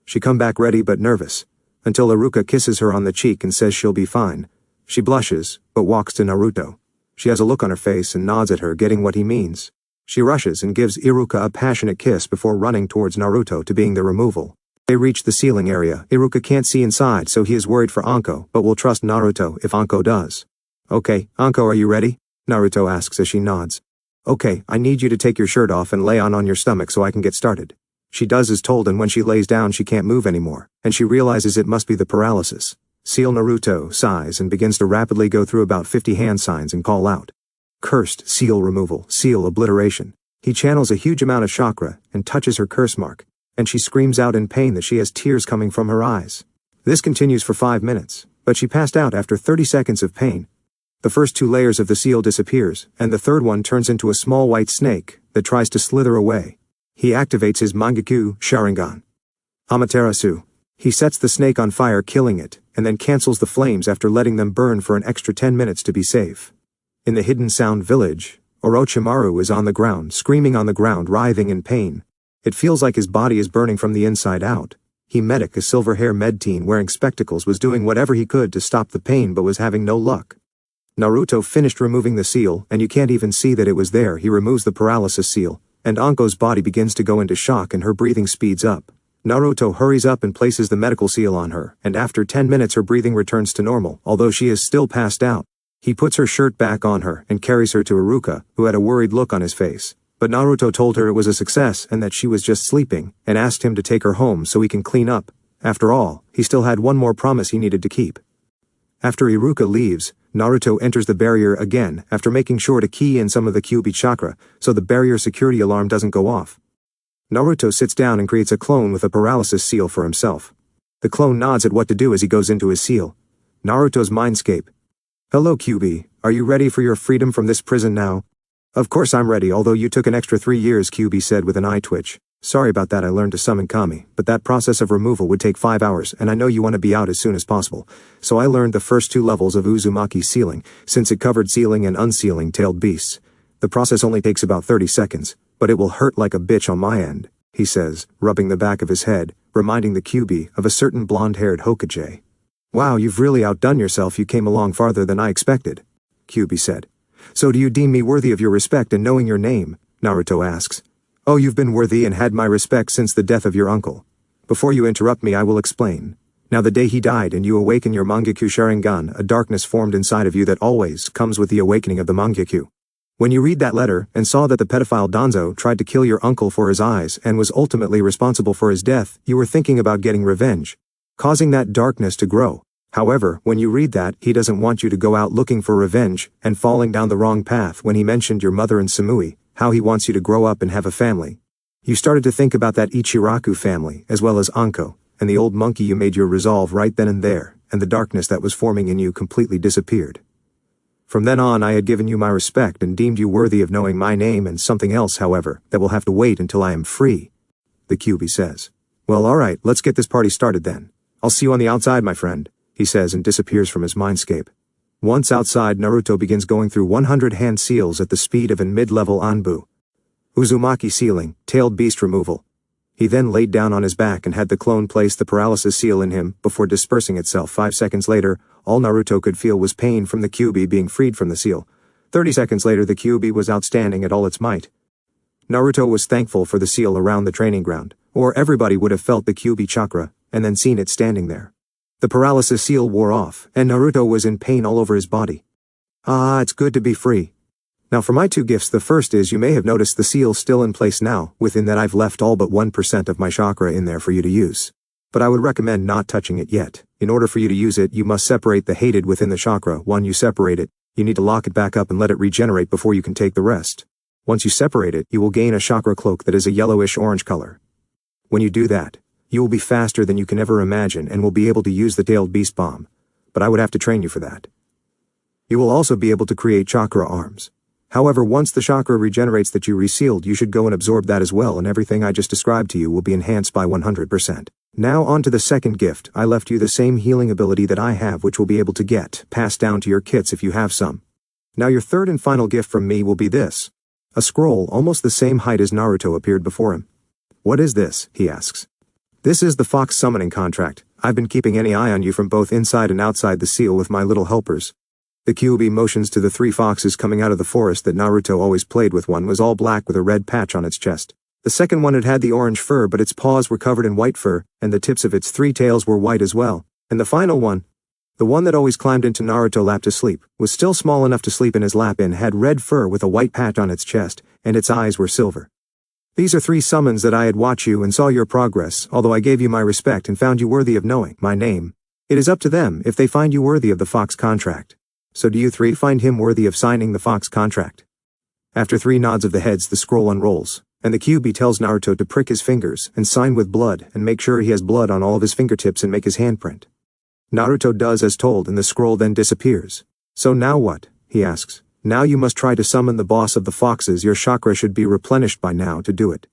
She come back ready but nervous, until Iruka kisses her on the cheek and says she'll be fine. She blushes, but walks to Naruto. She has a look on her face and nods at her, getting what he means. She rushes and gives Iruka a passionate kiss before running towards Naruto to being the removal. They reach the ceiling area. Iruka can't see inside, so he is worried for Anko, but will trust Naruto if Anko does. Okay, Anko, are you ready? Naruto asks as she nods. Okay, I need you to take your shirt off and lay on your stomach so I can get started. She does as told, and when she lays down she can't move anymore, and she realizes it must be the paralysis. Seal Naruto sighs and begins to rapidly go through about 50 hand signs and call out. Cursed, seal removal, seal obliteration. He channels a huge amount of chakra and touches her curse mark, and she screams out in pain that she has tears coming from her eyes. This continues for 5 minutes, but she passed out after 30 seconds of pain. The first 2 layers of the seal disappears, and the third one turns into a small white snake that tries to slither away. He activates his Mangekyou sharingan. Amaterasu. He sets the snake on fire, killing it, and then cancels the flames after letting them burn for an extra 10 minutes to be safe. In the Hidden Sound village, Orochimaru is on the ground, screaming on the ground, writhing in pain. It feels like his body is burning from the inside out. Medic, a silver-hair med-teen wearing spectacles, was doing whatever he could to stop the pain but was having no luck. Naruto finished removing the seal, and you can't even see that it was there. He removes the paralysis seal, and Anko's body begins to go into shock and her breathing speeds up. Naruto hurries up and places the medical seal on her, and after 10 minutes her breathing returns to normal, although she is still passed out. He puts her shirt back on her and carries her to Iruka, who had a worried look on his face. But Naruto told her it was a success and that she was just sleeping, and asked him to take her home so he can clean up. After all, he still had one more promise he needed to keep. After Iruka leaves, Naruto enters the barrier again after making sure to key in some of the Kyuubi chakra so the barrier security alarm doesn't go off. Naruto sits down and creates a clone with a paralysis seal for himself. The clone nods at what to do as he goes into his seal. Naruto's mindscape. Hello Kyuubi, are you ready for your freedom from this prison now? Of course I'm ready, although you took an extra 3 years, Kyuubi said with an eye twitch. Sorry about that, I learned to summon Kami, but that process of removal would take 5 hours, and I know you want to be out as soon as possible. So I learned the first 2 levels of Uzumaki's sealing, since it covered sealing and unsealing tailed beasts. The process only takes about 30 seconds, but it will hurt like a bitch on my end, he says, rubbing the back of his head, reminding the Kyuubi of a certain blonde-haired Hokage. Wow, you've really outdone yourself. You came along farther than I expected, Kyuubi said. So do you deem me worthy of your respect and knowing your name? Naruto asks. Oh, you've been worthy and had my respect since the death of your uncle. Before you interrupt me, I will explain. Now the day he died and you awaken your Mangekyou Sharingan, a darkness formed inside of you that always comes with the awakening of the Mangekyou. When you read that letter and saw that the pedophile Danzo tried to kill your uncle for his eyes and was ultimately responsible for his death, you were thinking about getting revenge, causing that darkness to grow. However, when you read that, he doesn't want you to go out looking for revenge and falling down the wrong path when he mentioned your mother and Samui, how he wants you to grow up and have a family. You started to think about that Ichiraku family, as well as Anko, and the old monkey. You made your resolve right then and there, and the darkness that was forming in you completely disappeared. From then on I had given you my respect and deemed you worthy of knowing my name and something else, however, that will have to wait until I am free, the Kyuubi says. Well, alright, let's get this party started then. I'll see you on the outside, my friend, he says and disappears from his mindscape. Once outside, Naruto begins going through 100 hand seals at the speed of a mid-level Anbu. Uzumaki sealing, tailed beast removal. He then laid down on his back and had the clone place the paralysis seal in him before dispersing itself. 5 seconds later, all Naruto could feel was pain from the Kyuubi being freed from the seal. 30 seconds later, the Kyuubi was outstanding at all its might. Naruto was thankful for the seal around the training ground, or everybody would have felt the Kyuubi chakra and then seen it standing there. The paralysis seal wore off, and Naruto was in pain all over his body. Ah, it's good to be free. Now for my 2 gifts, the first is you may have noticed the seal still in place now, within that I've left all but 1% of my chakra in there for you to use. But I would recommend not touching it yet. In order for you to use it, you must separate the hated within the chakra. When you separate it, you need to lock it back up and let it regenerate before you can take the rest. Once you separate it, you will gain a chakra cloak that is a yellowish-orange color. When you do that, you will be faster than you can ever imagine and will be able to use the tailed beast bomb. But I would have to train you for that. You will also be able to create chakra arms. However, once the chakra regenerates that you resealed, you should go and absorb that as well, and everything I just described to you will be enhanced by 100%. Now on to the second gift. I left you the same healing ability that I have, which will be able to get passed down to your kits if you have some. Now your third and final gift from me will be this. A scroll almost the same height as Naruto appeared before him. What is this? He asks. This is the fox summoning contract. I've been keeping any eye on you from both inside and outside the seal with my little helpers. The Kiyomi motions to the 3 foxes coming out of the forest that Naruto always played with. One was all black with a red patch on its chest. The second one had the orange fur, but its paws were covered in white fur, and the tips of its 3 tails were white as well. And the final one, the one that always climbed into Naruto's lap to sleep, was still small enough to sleep in his lap and had red fur with a white patch on its chest, and its eyes were silver. These are 3 summons that I had watched you and saw your progress, although I gave you my respect and found you worthy of knowing my name. It is up to them if they find you worthy of the fox contract. So do you 3 find him worthy of signing the fox contract? After 3 nods of the heads, the scroll unrolls, and the Kyuubi tells Naruto to prick his fingers and sign with blood and make sure he has blood on all of his fingertips and make his handprint. Naruto does as told, and the scroll then disappears. So now what? He asks. Now you must try to summon the boss of the foxes. Your chakra should be replenished by now to do it.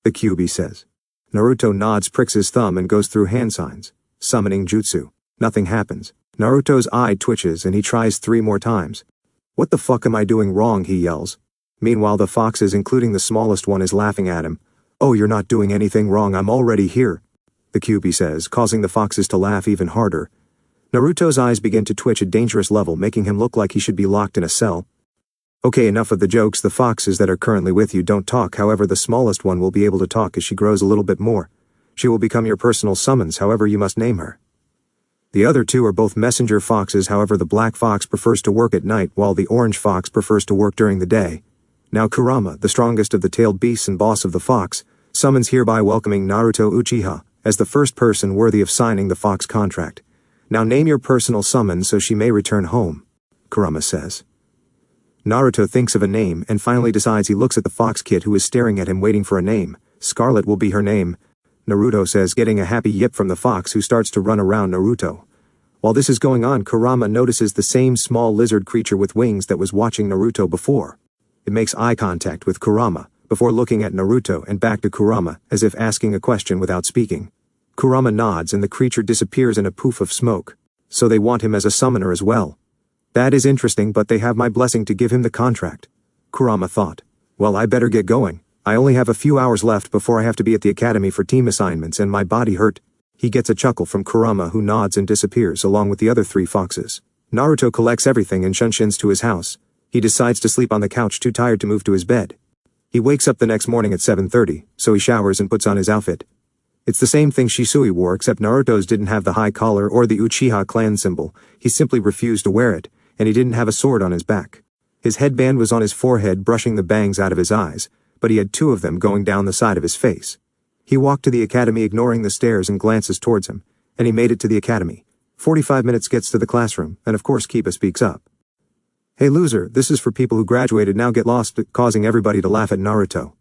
The Kyuubi says. Naruto nods, pricks his thumb, and goes through hand signs. Summoning jutsu. Nothing happens. Naruto's eye twitches and he tries 3 more times. What the fuck am I doing wrong? He yells. Meanwhile the foxes, including the smallest one, is laughing at him. Oh, you're not doing anything wrong, I'm already here, the Kyuubi says, causing the foxes to laugh even harder. Naruto's eyes begin to twitch at dangerous level, making him look like he should be locked in a cell. Okay, enough of the jokes. The foxes that are currently with you don't talk, however the smallest one will be able to talk as she grows a little bit more. She will become your personal summons, however you must name her. The other 2 are both messenger foxes, however the black fox prefers to work at night while the orange fox prefers to work during the day. Now Kurama, the strongest of the tailed beasts and boss of the fox, summons, hereby welcoming Naruto Uchiha as the first person worthy of signing the fox contract. Now name your personal summon so she may return home, Kurama says. Naruto thinks of a name and finally decides. He looks at the fox kid who is staring at him waiting for a name. Scarlet will be her name, Naruto says, getting a happy yip from the fox who starts to run around Naruto. While this is going on, Kurama notices the same small lizard creature with wings that was watching Naruto before. It makes eye contact with Kurama, before looking at Naruto and back to Kurama, as if asking a question without speaking. Kurama nods and the creature disappears in a poof of smoke. So they want him as a summoner as well. That is interesting, but they have my blessing to give him the contract, Kurama thought. Well, I better get going. I only have a few hours left before I have to be at the academy for team assignments and my body hurt. He gets a chuckle from Kurama, who nods and disappears along with the other 3 foxes. Naruto collects everything and shunsins to his house. He decides to sleep on the couch, too tired to move to his bed. He wakes up the next morning at 7:30, so he showers and puts on his outfit. It's the same thing Shisui wore, except Naruto's didn't have the high collar or the Uchiha clan symbol. He simply refused to wear it, and he didn't have a sword on his back. His headband was on his forehead, brushing the bangs out of his eyes, but he had 2 of them going down the side of his face. He walked to the academy, ignoring the stares and glances towards him, and he made it to the academy. 45 minutes gets to the classroom, and of course Kiba speaks up. Hey loser, this is for people who graduated, now get lost, causing everybody to laugh at Naruto.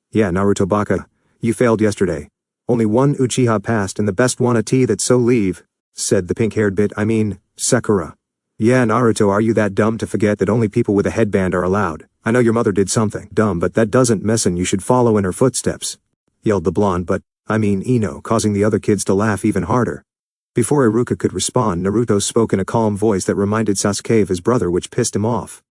Yeah, Naruto baka, you failed yesterday. Only 1 Uchiha passed and the best one a T that's so leave, said the pink-haired Sakura. Yeah, Naruto, are you that dumb to forget that only people with a headband are allowed? I know your mother did something dumb, but that doesn't mean you should follow in her footsteps, yelled the blonde, Ino, causing the other kids to laugh even harder. Before Iruka could respond, Naruto spoke in a calm voice that reminded Sasuke of his brother, which pissed him off.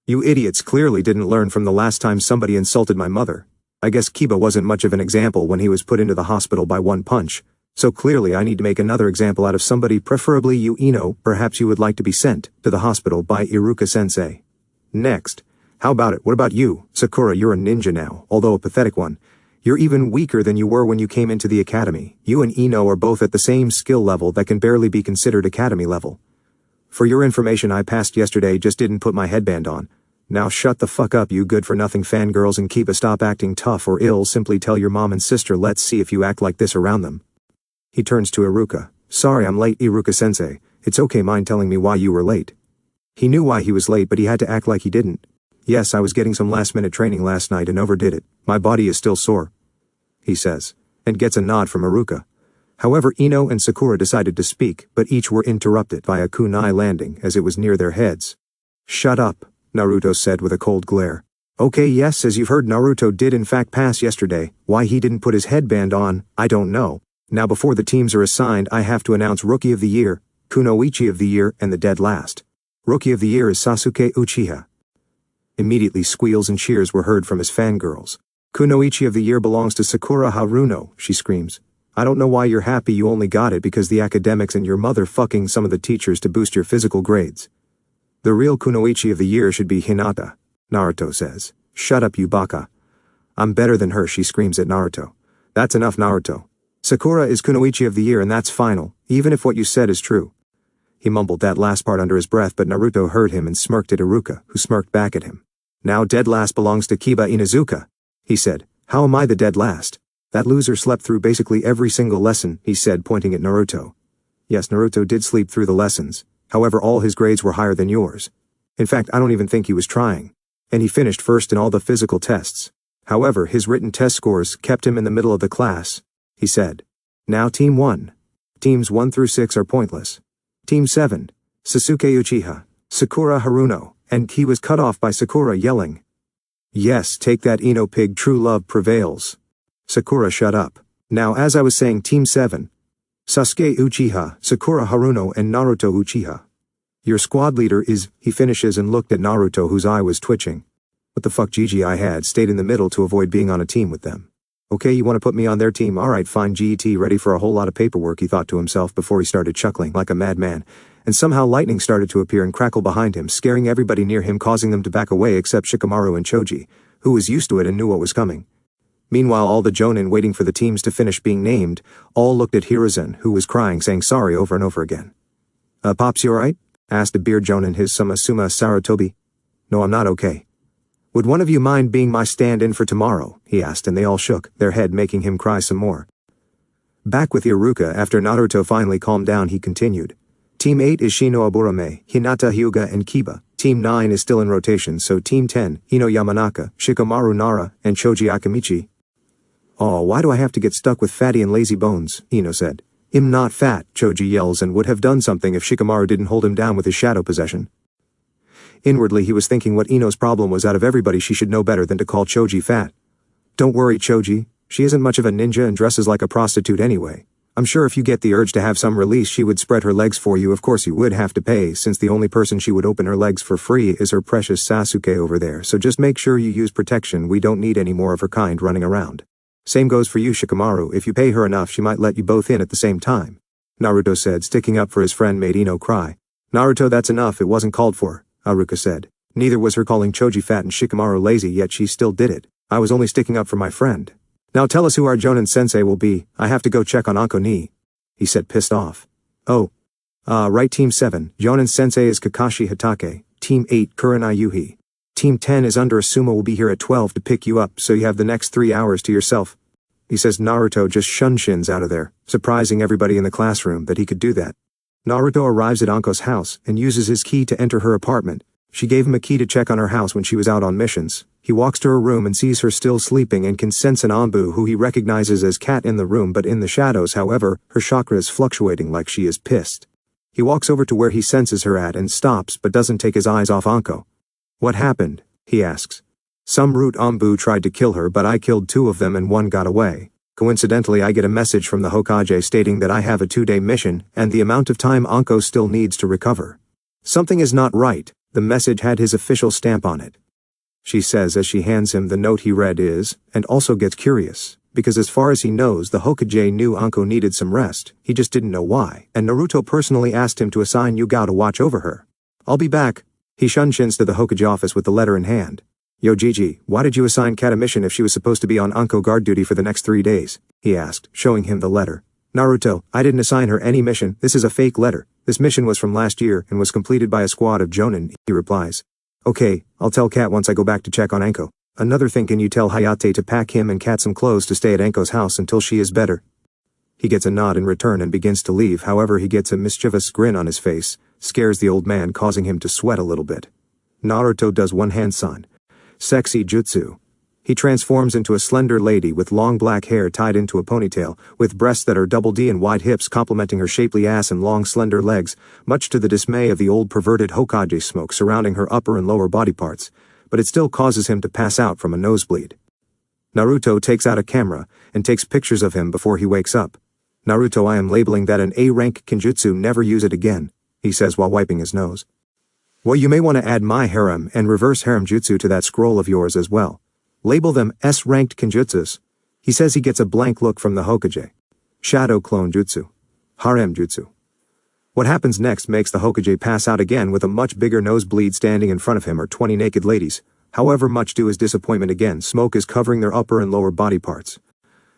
You idiots clearly didn't learn from the last time somebody insulted my mother. I guess Kiba wasn't much of an example when he was put into the hospital by 1 punch, so clearly I need to make another example out of somebody, preferably you, Ino. Perhaps you would like to be sent to the hospital by Iruka-sensei. Next. How about it? What about you, Sakura? You're a ninja now, although a pathetic one. You're even weaker than you were when you came into the academy. You and Ino are both at the same skill level that can barely be considered academy level. For your information, I passed yesterday, just didn't put my headband on. Now shut the fuck up, you good-for-nothing fangirls, and Kiba, stop acting tough or ill. Simply tell your mom and sister, let's see if you act like this around them. He turns to Iruka. Sorry I'm late, Iruka-sensei. It's okay, mind telling me why you were late? He knew why he was late, but he had to act like he didn't. Yes, I was getting some last-minute training last night and overdid it. My body is still sore, he says, and gets a nod from Iruka. However, Ino and Sakura decided to speak, but each were interrupted by a kunai landing as it was near their heads. Shut up, Naruto said with a cold glare. Okay, yes, as you've heard, Naruto did in fact pass yesterday. Why he didn't put his headband on, I don't know. Now before the teams are assigned I have to announce Rookie of the Year, Kunoichi of the Year and the dead last. Rookie of the Year is Sasuke Uchiha. Immediately squeals and cheers were heard from his fangirls. Kunoichi of the Year belongs to Sakura Haruno, she screams. I don't know why you're happy you only got it because the academics and your mother fucking some of the teachers to boost your physical grades. The real Kunoichi of the Year should be Hinata, Naruto says. Shut up you baka. I'm better than her, she screams at Naruto. That's enough Naruto. Sakura is Kunoichi of the Year and that's final, even if what you said is true. He mumbled that last part under his breath but Naruto heard him and smirked at Iruka, who smirked back at him. Now dead last belongs to Kiba Inuzuka, he said. How am I the dead last? That loser slept through basically every single lesson, he said pointing at Naruto. Yes, Naruto did sleep through the lessons, however all his grades were higher than yours. In fact, I don't even think he was trying. And he finished first in all the physical tests. However, his written test scores kept him in the middle of the class, he said. Now Team 1. Teams 1 through 6 are pointless. Team 7, Sasuke Uchiha, Sakura Haruno, and he was cut off by Sakura yelling. Yes, take that Ino pig, true love prevails. Sakura shut up. Now as I was saying Team 7, Sasuke Uchiha, Sakura Haruno and Naruto Uchiha. Your squad leader is, he finishes and looked at Naruto whose eye was twitching. What the fuck Gigi I had stayed in the middle to avoid being on a team with them. Okay, you want to put me on their team, alright fine GET ready for a whole lot of paperwork he thought to himself before he started chuckling like a madman, and somehow lightning started to appear and crackle behind him scaring everybody near him causing them to back away except Shikamaru and Choji, who was used to it and knew what was coming. Meanwhile all the jonin waiting for the teams to finish being named, all looked at Hiruzen who was crying saying sorry over and over again. Pops you alright? Asked a beard jonin his Sumasuma Sarutobi. No I'm not okay. Would one of you mind being my stand-in for tomorrow? He asked and they all shook, their head making him cry some more. Back with Iruka after Naruto finally calmed down he continued. Team 8 is Shino Aburame, Hinata Hyuga and Kiba. Team 9 is still in rotation so Team 10, Ino Yamanaka, Shikamaru Nara, and Choji Akamichi. Oh, why do I have to get stuck with fatty and lazy bones? Ino said. I'm not fat, Choji yells and would have done something if Shikamaru didn't hold him down with his shadow possession. Inwardly he was thinking what Ino's problem was out of everybody she should know better than to call Choji fat. Don't worry Choji, she isn't much of a ninja and dresses like a prostitute anyway. I'm sure if you get the urge to have some release she would spread her legs for you. Of course you would have to pay since the only person she would open her legs for free is her precious Sasuke over there, so just make sure you use protection, we don't need any more of her kind running around. Same goes for you Shikamaru, if you pay her enough she might let you both in at the same time. Naruto said, sticking up for his friend made Ino cry. Naruto that's enough, it wasn't called for. Haruka said. Neither was her calling Choji fat and Shikamaru lazy yet she still did it. I was only sticking up for my friend. Now tell us who our Jonin sensei will be, I have to go check on Anko ni. He said pissed off. Oh. Right Team 7, Jonin sensei is Kakashi Hatake, Team 8 Kurenai Yuhi. Team 10 is Under Asuma will be here at 12 to pick you up so you have the next 3 hours to yourself. He says Naruto just shunshins out of there, surprising everybody in the classroom that he could do that. Naruto arrives at Anko's house and uses his key to enter her apartment. She gave him a key to check on her house when she was out on missions. He walks to her room and sees her still sleeping and can sense an Anbu who he recognizes as Cat in the room but in the shadows however, her chakra is fluctuating like she is pissed. He walks over to where he senses her at and stops but doesn't take his eyes off Anko. What happened? He asks. Some root Anbu tried to kill her but I killed 2 of them and 1 got away. Coincidentally I get a message from the Hokage stating that I have a 2-day mission and the amount of time Anko still needs to recover. Something is not right, the message had his official stamp on it. She says as she hands him the note he read is, and also gets curious, because as far as he knows the Hokage knew Anko needed some rest, he just didn't know why, and Naruto personally asked him to assign Yugao to watch over her. I'll be back. He shunshins to the Hokage office with the letter in hand. Yo Gigi, why did you assign Kat a mission if she was supposed to be on Anko guard duty for the next 3 days? He asked, showing him the letter. Naruto, I didn't assign her any mission, this is a fake letter. This mission was from last year and was completed by a squad of Jonin, he replies. Okay, I'll tell Kat once I go back to check on Anko. Another thing, can you tell Hayate to pack him and Kat some clothes to stay at Anko's house until she is better? He gets a nod in return and begins to leave, however he gets a mischievous grin on his face, scares the old man causing him to sweat a little bit. Naruto does one hand sign. Sexy jutsu. He transforms into a slender lady with long black hair tied into a ponytail, with breasts that are double D and wide hips complementing her shapely ass and long slender legs, much to the dismay of the old perverted Hokage smoke surrounding her upper and lower body parts, but it still causes him to pass out from a nosebleed. Naruto takes out a camera and takes pictures of him before he wakes up. Naruto, I am labeling that an A-rank Kenjutsu, never use it again, he says while wiping his nose. Well, you may want to add my harem and reverse harem jutsu to that scroll of yours as well. Label them S-ranked Kenjutsus. He says he gets a blank look from the Hokage. Shadow clone jutsu. Harem jutsu. What happens next makes the Hokage pass out again with a much bigger nosebleed. Standing in front of him are 20 naked ladies. However, much to his disappointment again, smoke is covering their upper and lower body parts.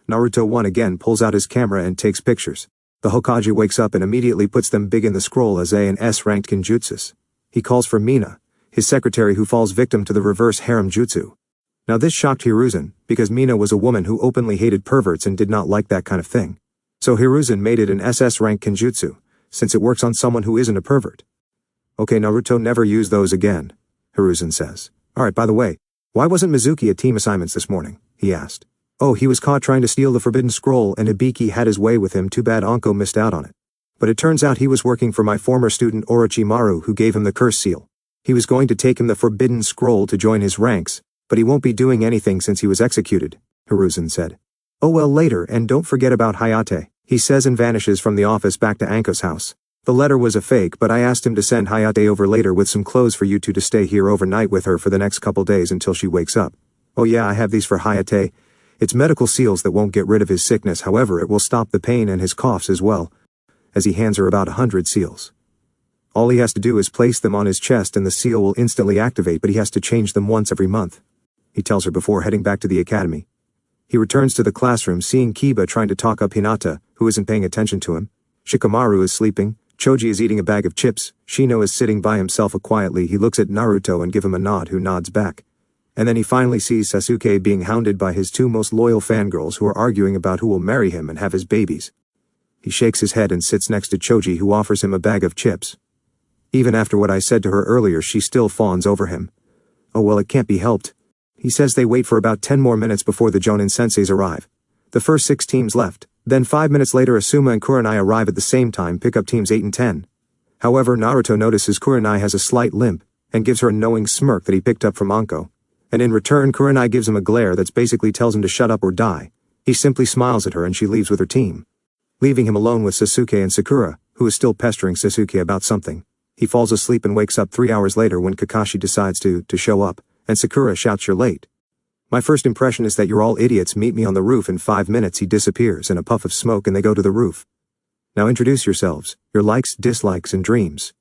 Naruto one again pulls out his camera and takes pictures. The Hokage wakes up and immediately puts them big in the scroll as A and S-ranked Kenjutsus. He calls for Mina, his secretary, who falls victim to the reverse harem jutsu. Now this shocked Hiruzen, because Mina was a woman who openly hated perverts and did not like that kind of thing. So Hiruzen made it an SS rank Kenjutsu, since it works on someone who isn't a pervert. Okay, Naruto, never use those again, Hiruzen says. Alright, by the way, why wasn't Mizuki at team assignments this morning? He asked. Oh, he was caught trying to steal the forbidden scroll and Hibiki had his way with him. Too bad Anko missed out on it. But it turns out he was working for my former student Orochimaru, who gave him the curse seal. He was going to take him the forbidden scroll to join his ranks, but he won't be doing anything since he was executed, Hiruzen said. Oh well, later, and don't forget about Hayate, he says and vanishes from the office back to Anko's house. The letter was a fake, but I asked him to send Hayate over later with some clothes for you two to stay here overnight with her for the next couple days until she wakes up. Oh yeah, I have these for Hayate. It's medical seals that won't get rid of his sickness, however it will stop the pain and his coughs as well. As he hands her about 100 seals. All he has to do is place them on his chest and the seal will instantly activate, but he has to change them once every month. He tells her before heading back to the academy. He returns to the classroom, seeing Kiba trying to talk up Hinata, who isn't paying attention to him. Shikamaru is sleeping, Choji is eating a bag of chips, Shino is sitting by himself quietly. He looks at Naruto and gives him a nod, who nods back. And then he finally sees Sasuke being hounded by his two most loyal fangirls who are arguing about who will marry him and have his babies. He shakes his head and sits next to Choji, who offers him a bag of chips. Even after what I said to her earlier, she still fawns over him. Oh well, it can't be helped. He says they wait for about 10 more minutes before the Jonin senseis arrive. The first 6 teams left. Then 5 minutes later Asuma and Kurenai arrive at the same time, pick up teams 8 and 10. However, Naruto notices Kurenai has a slight limp, and gives her a knowing smirk that he picked up from Anko. And in return Kurenai gives him a glare that basically tells him to shut up or die. He simply smiles at her and she leaves with her team, leaving him alone with Sasuke and Sakura, who is still pestering Sasuke about something. He falls asleep and wakes up 3 hours later when Kakashi decides to show up, and Sakura shouts, "You're late." My first impression is that you're all idiots. Meet me on the roof in 5 minutes. He disappears in a puff of smoke and they go to the roof. Now introduce yourselves, your likes, dislikes, and dreams.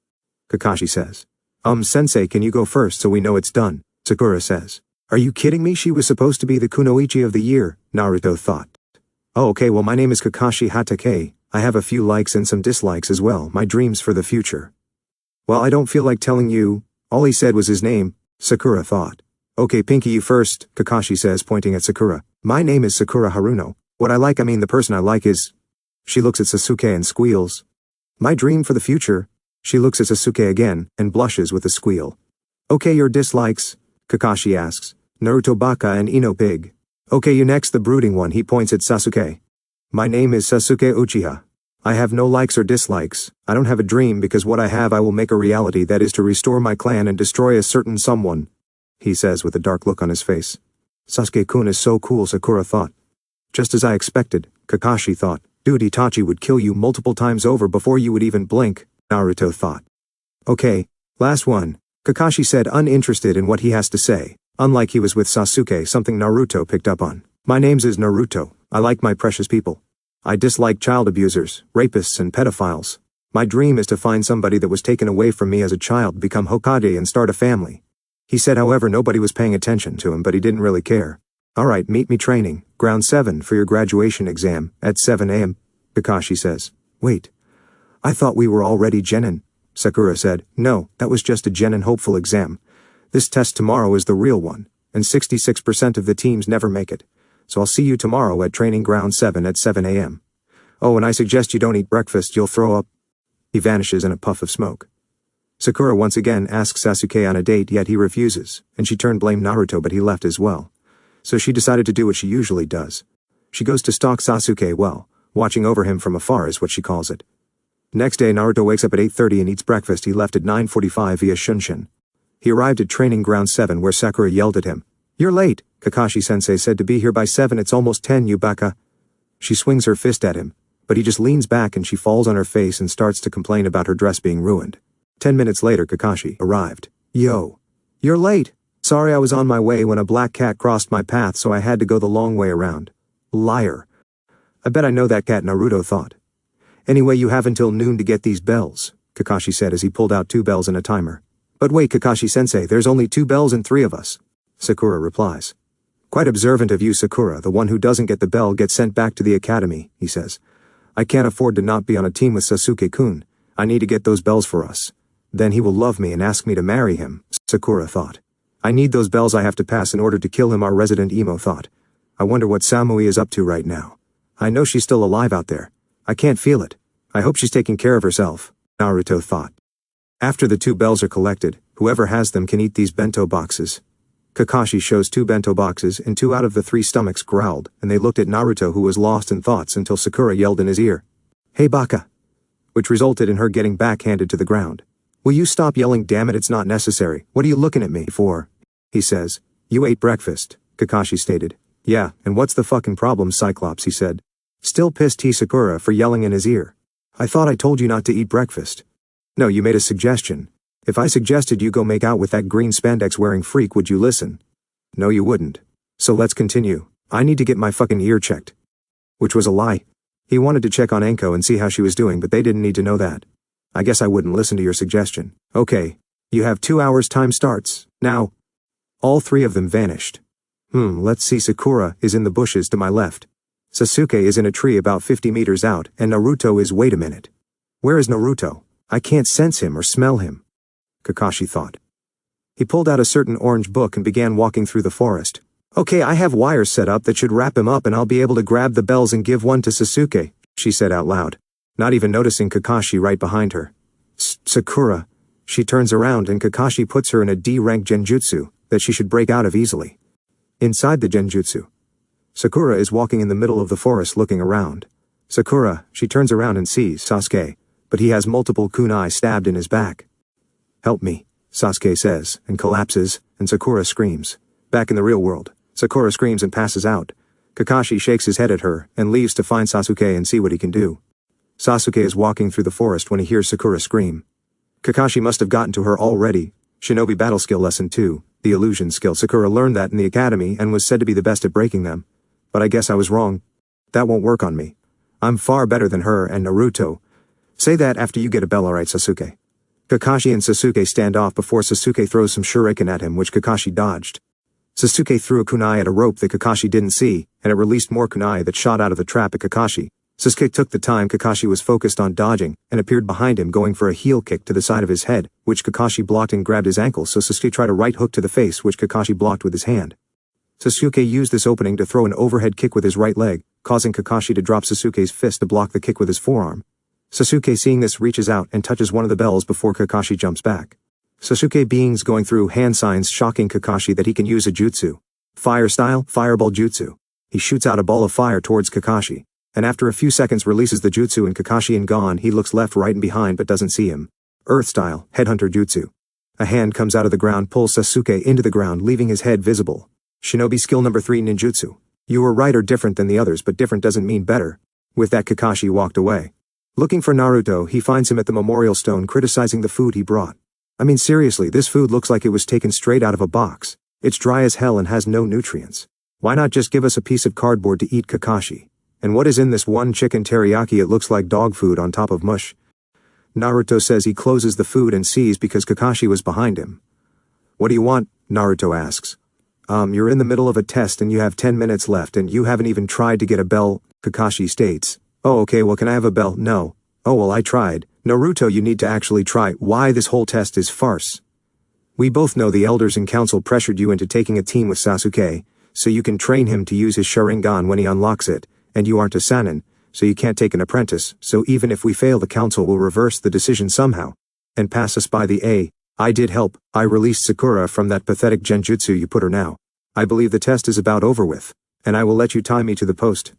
Kakashi says. Sensei, can you go first so we know it's done? Sakura says. Are you kidding me? She was supposed to be the Kunoichi of the year, Naruto thought. Oh okay, well my name is Kakashi Hatake. I have a few likes and some dislikes as well, my dreams for the future. Well, I don't feel like telling you. All he said was his name, Sakura thought. Okay, Pinky, you first, Kakashi says, pointing at Sakura. My name is Sakura Haruno. What I mean the person I like is... She looks at Sasuke and squeals. My dream for the future. She looks at Sasuke again, and blushes with a squeal. Okay, your dislikes, Kakashi asks. Naruto Baka and Ino Pig. Okay, you next, the brooding one. He points at Sasuke. My name is Sasuke Uchiha. I have no likes or dislikes. I don't have a dream because what I have I will make a reality, that is to restore my clan and destroy a certain someone, he says with a dark look on his face. Sasuke-kun is so cool, Sakura thought. Just as I expected, Kakashi thought. Dude, Itachi would kill you multiple times over before you would even blink, Naruto thought. Okay, last one, Kakashi said, uninterested in what he has to say. Unlike he was with Sasuke, something Naruto picked up on. My name's is Naruto. I like my precious people. I dislike child abusers, rapists, and pedophiles. My dream is to find somebody that was taken away from me as a child, become Hokage and start a family. He said, however, nobody was paying attention to him, but he didn't really care. Alright, meet me training, ground 7 for your graduation exam, at 7 a.m., Kakashi says. Wait. I thought we were already genin, Sakura said. No, that was just a genin hopeful exam. This test tomorrow is the real one, and 66% of the teams never make it. So I'll see you tomorrow at training ground 7 at 7 a.m. Oh, and I suggest you don't eat breakfast, you'll throw up. He vanishes in a puff of smoke. Sakura once again asks Sasuke on a date, yet he refuses, and she turned blame Naruto, but he left as well. So she decided to do what she usually does. She goes to stalk Sasuke, well, watching over him from afar is what she calls it. Next day Naruto wakes up at 8:30 and eats breakfast. He left at 9:45 via Shunshin. He arrived at training ground 7 where Sakura yelled at him. You're late, Kakashi-sensei said, to be here by 7, it's almost 10, you baka. She swings her fist at him, but he just leans back and she falls on her face and starts to complain about her dress being ruined. 10 minutes later, Kakashi arrived. Yo. You're late. Sorry, I was on my way when a black cat crossed my path, so I had to go the long way around. Liar. I bet I know that cat, Naruto thought. Anyway, you have until noon to get these bells, Kakashi said as he pulled out 2 bells and a timer. But wait, Kakashi-sensei, there's only 2 bells and 3 of us. Sakura replies. Quite observant of you, Sakura. The one who doesn't get the bell gets sent back to the academy, he says. I can't afford to not be on a team with Sasuke-kun. I need to get those bells for us. Then he will love me and ask me to marry him, Sakura thought. I need those bells I have to pass in order to kill him, our resident emo thought. I wonder what Samui is up to right now. I know she's still alive out there. I can't feel it. I hope she's taking care of herself, Naruto thought. After the 2 bells are collected, whoever has them can eat these bento boxes. Kakashi shows 2 bento boxes and 2 out of the 3 stomachs growled, and they looked at Naruto, who was lost in thoughts until Sakura yelled in his ear, "Hey Baka!" which resulted in her getting backhanded to the ground. Will you stop yelling? Damn it, it's not necessary. What are you looking at me for? He says. You ate breakfast, Kakashi stated. Yeah, and what's the fucking problem, Cyclops, he said. Still pissed Sakura for yelling in his ear. I thought I told you not to eat breakfast. No, you made a suggestion. If I suggested you go make out with that green spandex wearing freak, would you listen? No, you wouldn't. So let's continue. I need to get my fucking ear checked. Which was a lie. He wanted to check on Enko and see how she was doing, but they didn't need to know that. I guess I wouldn't listen to your suggestion. Okay. You have 2 hours, time starts. Now. All 3 of them vanished. Let's see. Sakura is in the bushes to my left. Sasuke is in a tree about 50 meters out, and Naruto is— wait a minute. Where is Naruto? I can't sense him or smell him. Kakashi thought. He pulled out a certain orange book and began walking through the forest. Okay, I have wires set up that should wrap him up and I'll be able to grab the bells and give one to Sasuke, she said out loud, not even noticing Kakashi right behind her. Sakura. She turns around and Kakashi puts her in a D-rank genjutsu that she should break out of easily. Inside the genjutsu, Sakura is walking in the middle of the forest looking around. Sakura, she turns around and sees Sasuke, but he has multiple kunai stabbed in his back. Help me, Sasuke says, and collapses, and Sakura screams. Back in the real world, Sakura screams and passes out. Kakashi shakes his head at her, and leaves to find Sasuke and see what he can do. Sasuke is walking through the forest when he hears Sakura scream. Kakashi must have gotten to her already. Shinobi Battle Skill Lesson 2, the illusion skill. Sakura learned that in the academy and was said to be the best at breaking them. But I guess I was wrong. That won't work on me. I'm far better than her and Naruto. Say that after you get a bell, alright, Sasuke. Kakashi and Sasuke stand off before Sasuke throws some shuriken at him, which Kakashi dodged. Sasuke threw a kunai at a rope that Kakashi didn't see, and it released more kunai that shot out of the trap at Kakashi. Sasuke took the time Kakashi was focused on dodging, and appeared behind him going for a heel kick to the side of his head, which Kakashi blocked, and grabbed his ankle, so Sasuke tried a right hook to the face, which Kakashi blocked with his hand. Sasuke used this opening to throw an overhead kick with his right leg, causing Kakashi to drop Sasuke's fist to block the kick with his forearm. Sasuke, seeing this, reaches out and touches one of the bells before Kakashi jumps back. Sasuke beings going through hand signs, shocking Kakashi that he can use a jutsu. Fire style, fireball jutsu. He shoots out a ball of fire towards Kakashi, and after a few seconds releases the jutsu, and Kakashi and gone. He looks left, right and behind but doesn't see him. Earth style, headhunter jutsu. A hand comes out of the ground, pulls Sasuke into the ground, leaving his head visible. Shinobi skill number 3, ninjutsu. You were right or different than the others, but different doesn't mean better. With that, Kakashi walked away. Looking for Naruto, he finds him at the memorial stone criticizing the food he brought. I mean seriously, this food looks like it was taken straight out of a box. It's dry as hell and has no nutrients. Why not just give us a piece of cardboard to eat, Kakashi? And what is in this one chicken teriyaki? It looks like dog food on top of mush. Naruto says he closes the food and sees because Kakashi was behind him. What do you want? Naruto asks. You're in the middle of a test and you have 10 minutes left and you haven't even tried to get a bell, Kakashi states. Oh, okay, well, can I have a bell? No. Oh, well, I tried. Naruto, you need to actually try. Why? This whole test is farce. We both know the elders in council pressured you into taking a team with Sasuke, so you can train him to use his sharingan when he unlocks it, and you aren't a Sannin, so you can't take an apprentice, so even if we fail, the council will reverse the decision somehow, and pass us by the A. I did help. I released Sakura from that pathetic genjutsu you put her now. I believe the test is about over with, and I will let you tie me to the post.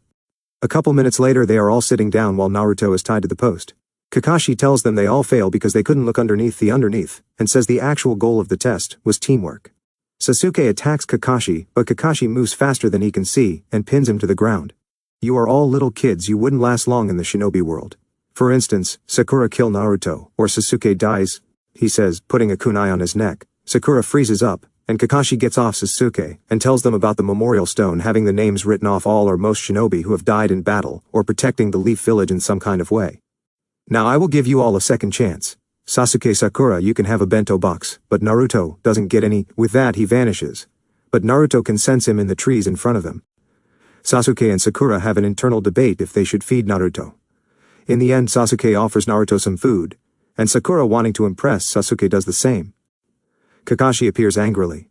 A couple minutes later, they are all sitting down while Naruto is tied to the post. Kakashi tells them they all fail because they couldn't look underneath, and says the actual goal of the test was teamwork. Sasuke attacks Kakashi, but Kakashi moves faster than he can see and pins him to the ground. You are all little kids, you wouldn't last long in the shinobi world. For instance, Sakura kill Naruto, or Sasuke dies, he says, putting a kunai on his neck. Sakura freezes up, and Kakashi gets off Sasuke, and tells them about the memorial stone having the names written off all or most shinobi who have died in battle, or protecting the Leaf Village in some kind of way. Now I will give you all a second chance. Sasuke Sakura, you can have a bento box, but Naruto doesn't get any. With that he vanishes. But Naruto can sense him in the trees in front of them. Sasuke and Sakura have an internal debate if they should feed Naruto. In the end, Sasuke offers Naruto some food, and Sakura, wanting to impress Sasuke, does the same. Kakashi appears angrily.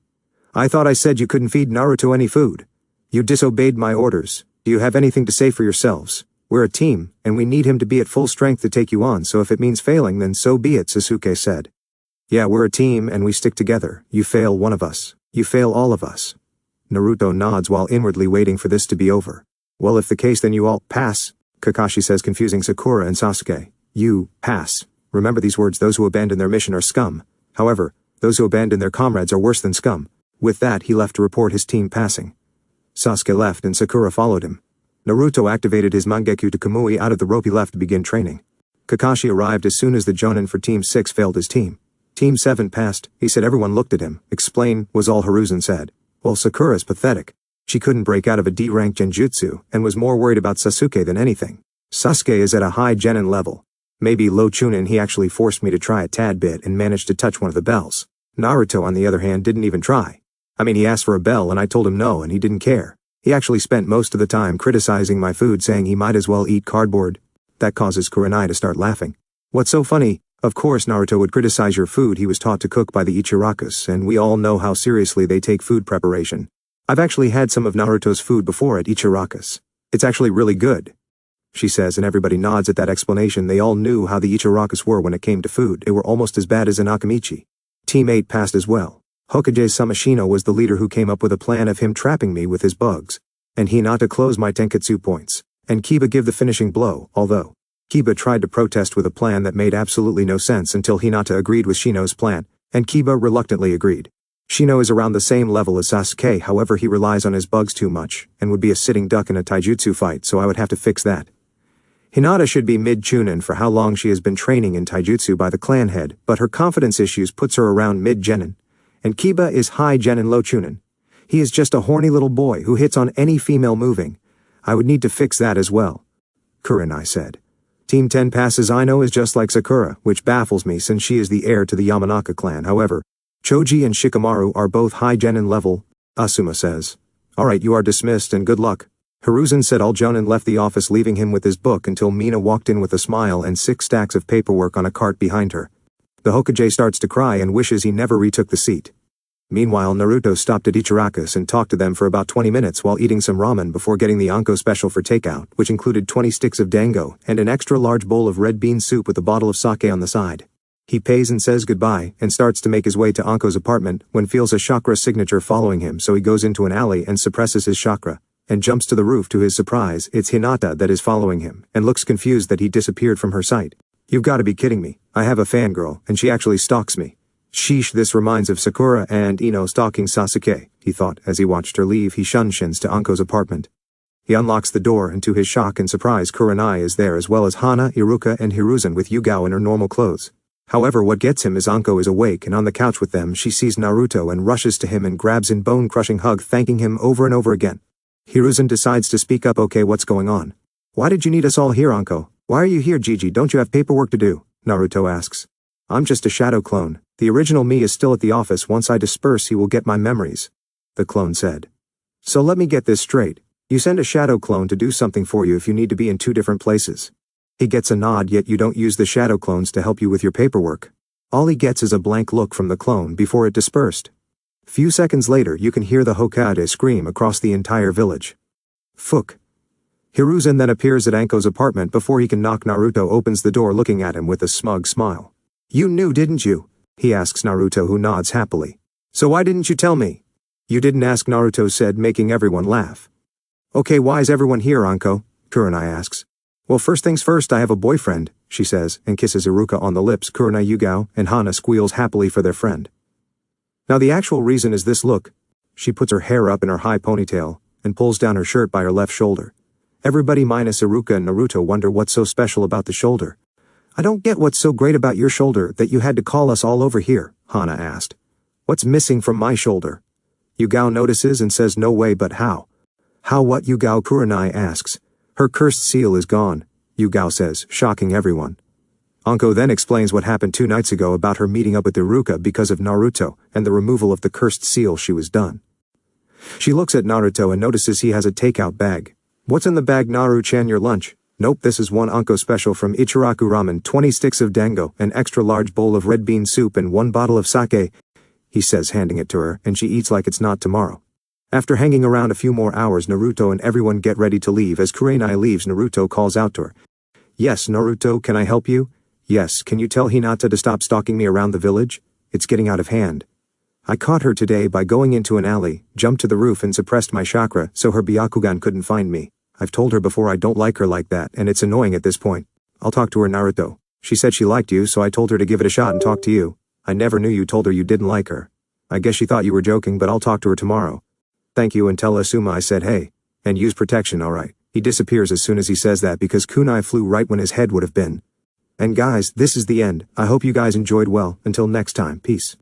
I thought I said you couldn't feed Naruto any food. You disobeyed my orders. Do you have anything to say for yourselves? We're a team, and we need him to be at full strength to take you on, so if it means failing, then so be it, Sasuke said. Yeah, we're a team, and we stick together. You fail one of us. You fail all of us. Naruto nods while inwardly waiting for this to be over. Well, if the case, then you all pass, Kakashi says, confusing Sakura and Sasuke. You pass. Remember these words, those who abandon their mission are scum. However, those who abandon their comrades are worse than scum. With that, he left to report his team passing. Sasuke left and Sakura followed him. Naruto activated his Mangekyou to Kamui out of the rope he left to begin training. Kakashi arrived as soon as the Jonin for Team 6 failed his team. Team 7 passed, he said. Everyone looked at him. Explain, was all Hiruzen said. Well, Sakura's pathetic. She couldn't break out of a D-rank genjutsu, and was more worried about Sasuke than anything. Sasuke is at a high genin level. Maybe low chunin. He actually forced me to try a tad bit and managed to touch one of the bells. Naruto, on the other hand, didn't even try. I mean, he asked for a bell and I told him no, and he didn't care. He actually spent most of the time criticizing my food, saying he might as well eat cardboard. That causes Kurenai to start laughing. What's so funny? Of course Naruto would criticize your food he was taught to cook by the Ichirakus, and we all know how seriously they take food preparation. I've actually had some of Naruto's food before at Ichirakus. It's actually really good, she says, and everybody nods at that explanation. They all knew how the Ichirakus were when it came to food. They were almost as bad as in Akamichi. Team 8 passed as well. Hokage Samashino was the leader who came up with a plan of him trapping me with his bugs, and Hinata close my Tenketsu points, and Kiba give the finishing blow, although Kiba tried to protest with a plan that made absolutely no sense until Hinata agreed with Shino's plan, and Kiba reluctantly agreed. Shino is around the same level as Sasuke, however he relies on his bugs too much, and would be a sitting duck in a taijutsu fight, so I would have to fix that. Hinata should be mid-chunin for how long she has been training in taijutsu by the clan head, but her confidence issues puts her around mid-genin. And Kiba is high genin low chunin. He is just a horny little boy who hits on any female moving. I would need to fix that as well, Kurenai said. Team 10 passes. I know is just like Sakura, which baffles me since she is the heir to the Yamanaka clan. However, Choji and Shikamaru are both high genin level, Asuma says. Alright, you are dismissed and good luck. Hiruzen said. All Jonin left the office, leaving him with his book until Mina walked in with a smile and 6 stacks of paperwork on a cart behind her. The Hokage starts to cry and wishes he never retook the seat. Meanwhile, Naruto stopped at Ichirakus and talked to them for about 20 minutes while eating some ramen before getting the Anko special for takeout, which included 20 sticks of dango and an extra large bowl of red bean soup with a bottle of sake on the side. He pays and says goodbye and starts to make his way to Anko's apartment when feels a chakra signature following him, so he goes into an alley and suppresses his chakra and jumps to the roof. To his surprise, it's Hinata that is following him and looks confused that he disappeared from her sight. You've got to be kidding me. I have a fangirl and she actually stalks me. Sheesh, this reminds of Sakura and Ino stalking Sasuke, he thought as he watched her leave. He shuns to Anko's apartment. He unlocks the door and to his shock and surprise Kurenai is there as well as Hana, Iruka and Hiruzen with Yugao in her normal clothes. However, what gets him is Anko is awake and on the couch with them. She sees Naruto and rushes to him and grabs in bone-crushing hug, thanking him over and over again. Hiruzen decides to speak up. Okay, what's going on? Why did you need us all here, Anko? Why are you here, Gigi? Don't you have paperwork to do? Naruto asks. I'm just a shadow clone. The original me is still at the office. Once I disperse, he will get my memories, the clone said. So let me get this straight. You send a shadow clone to do something for you if you need to be in 2 different places. He gets a nod, yet you don't use the shadow clones to help you with your paperwork. All he gets is a blank look from the clone before it dispersed. Few seconds later, you can hear the Hokage scream across the entire village. Fuck. Hiruzen then appears at Anko's apartment before he can knock. Naruto opens the door looking at him with a smug smile. You knew, didn't you? He asks Naruto, who nods happily. So why didn't you tell me? You didn't ask, Naruto said, making everyone laugh. Okay, why is everyone here, Anko? Kurenai asks. Well, first things first, I have a boyfriend, she says, and kisses Iruka on the lips. Kurenai, Yugao, and Hana squeals happily for their friend. Now the actual reason is this, look. She puts her hair up in her high ponytail and pulls down her shirt by her left shoulder. Everybody minus Iruka and Naruto wonder what's so special about the shoulder. I don't get what's so great about your shoulder that you had to call us all over here, Hana asked. What's missing from my shoulder? Yugao notices and says no way but how. How what? Yugao Kurenai asks. Her cursed seal is gone, Yugao says, shocking everyone. Anko then explains what happened 2 nights ago about her meeting up with Iruka because of Naruto and the removal of the cursed seal she was done. She looks at Naruto and notices he has a takeout bag. What's in the bag, Naru-chan? Your lunch? Nope, this is one Anko special from Ichiraku Ramen, 20 sticks of dango, an extra large bowl of red bean soup and 1 bottle of sake, he says, handing it to her, and she eats like it's not tomorrow. After hanging around a few more hours, Naruto and everyone get ready to leave. As Kurenai leaves, Naruto calls out to her. Yes, Naruto, can I help you? Yes, can you tell Hinata to stop stalking me around the village? It's getting out of hand. I caught her today by going into an alley, jumped to the roof and suppressed my chakra so her Byakugan couldn't find me. I've told her before I don't like her like that, and it's annoying at this point. I'll talk to her, Naruto. She said she liked you, so I told her to give it a shot and talk to you. I never knew you told her you didn't like her. I guess she thought you were joking, but I'll talk to her tomorrow. Thank you, and tell Asuma I said hey. And use protection, alright. He disappears as soon as he says that because kunai flew right when his head would have been. And guys, this is the end. I hope you guys enjoyed well. Until next time, peace.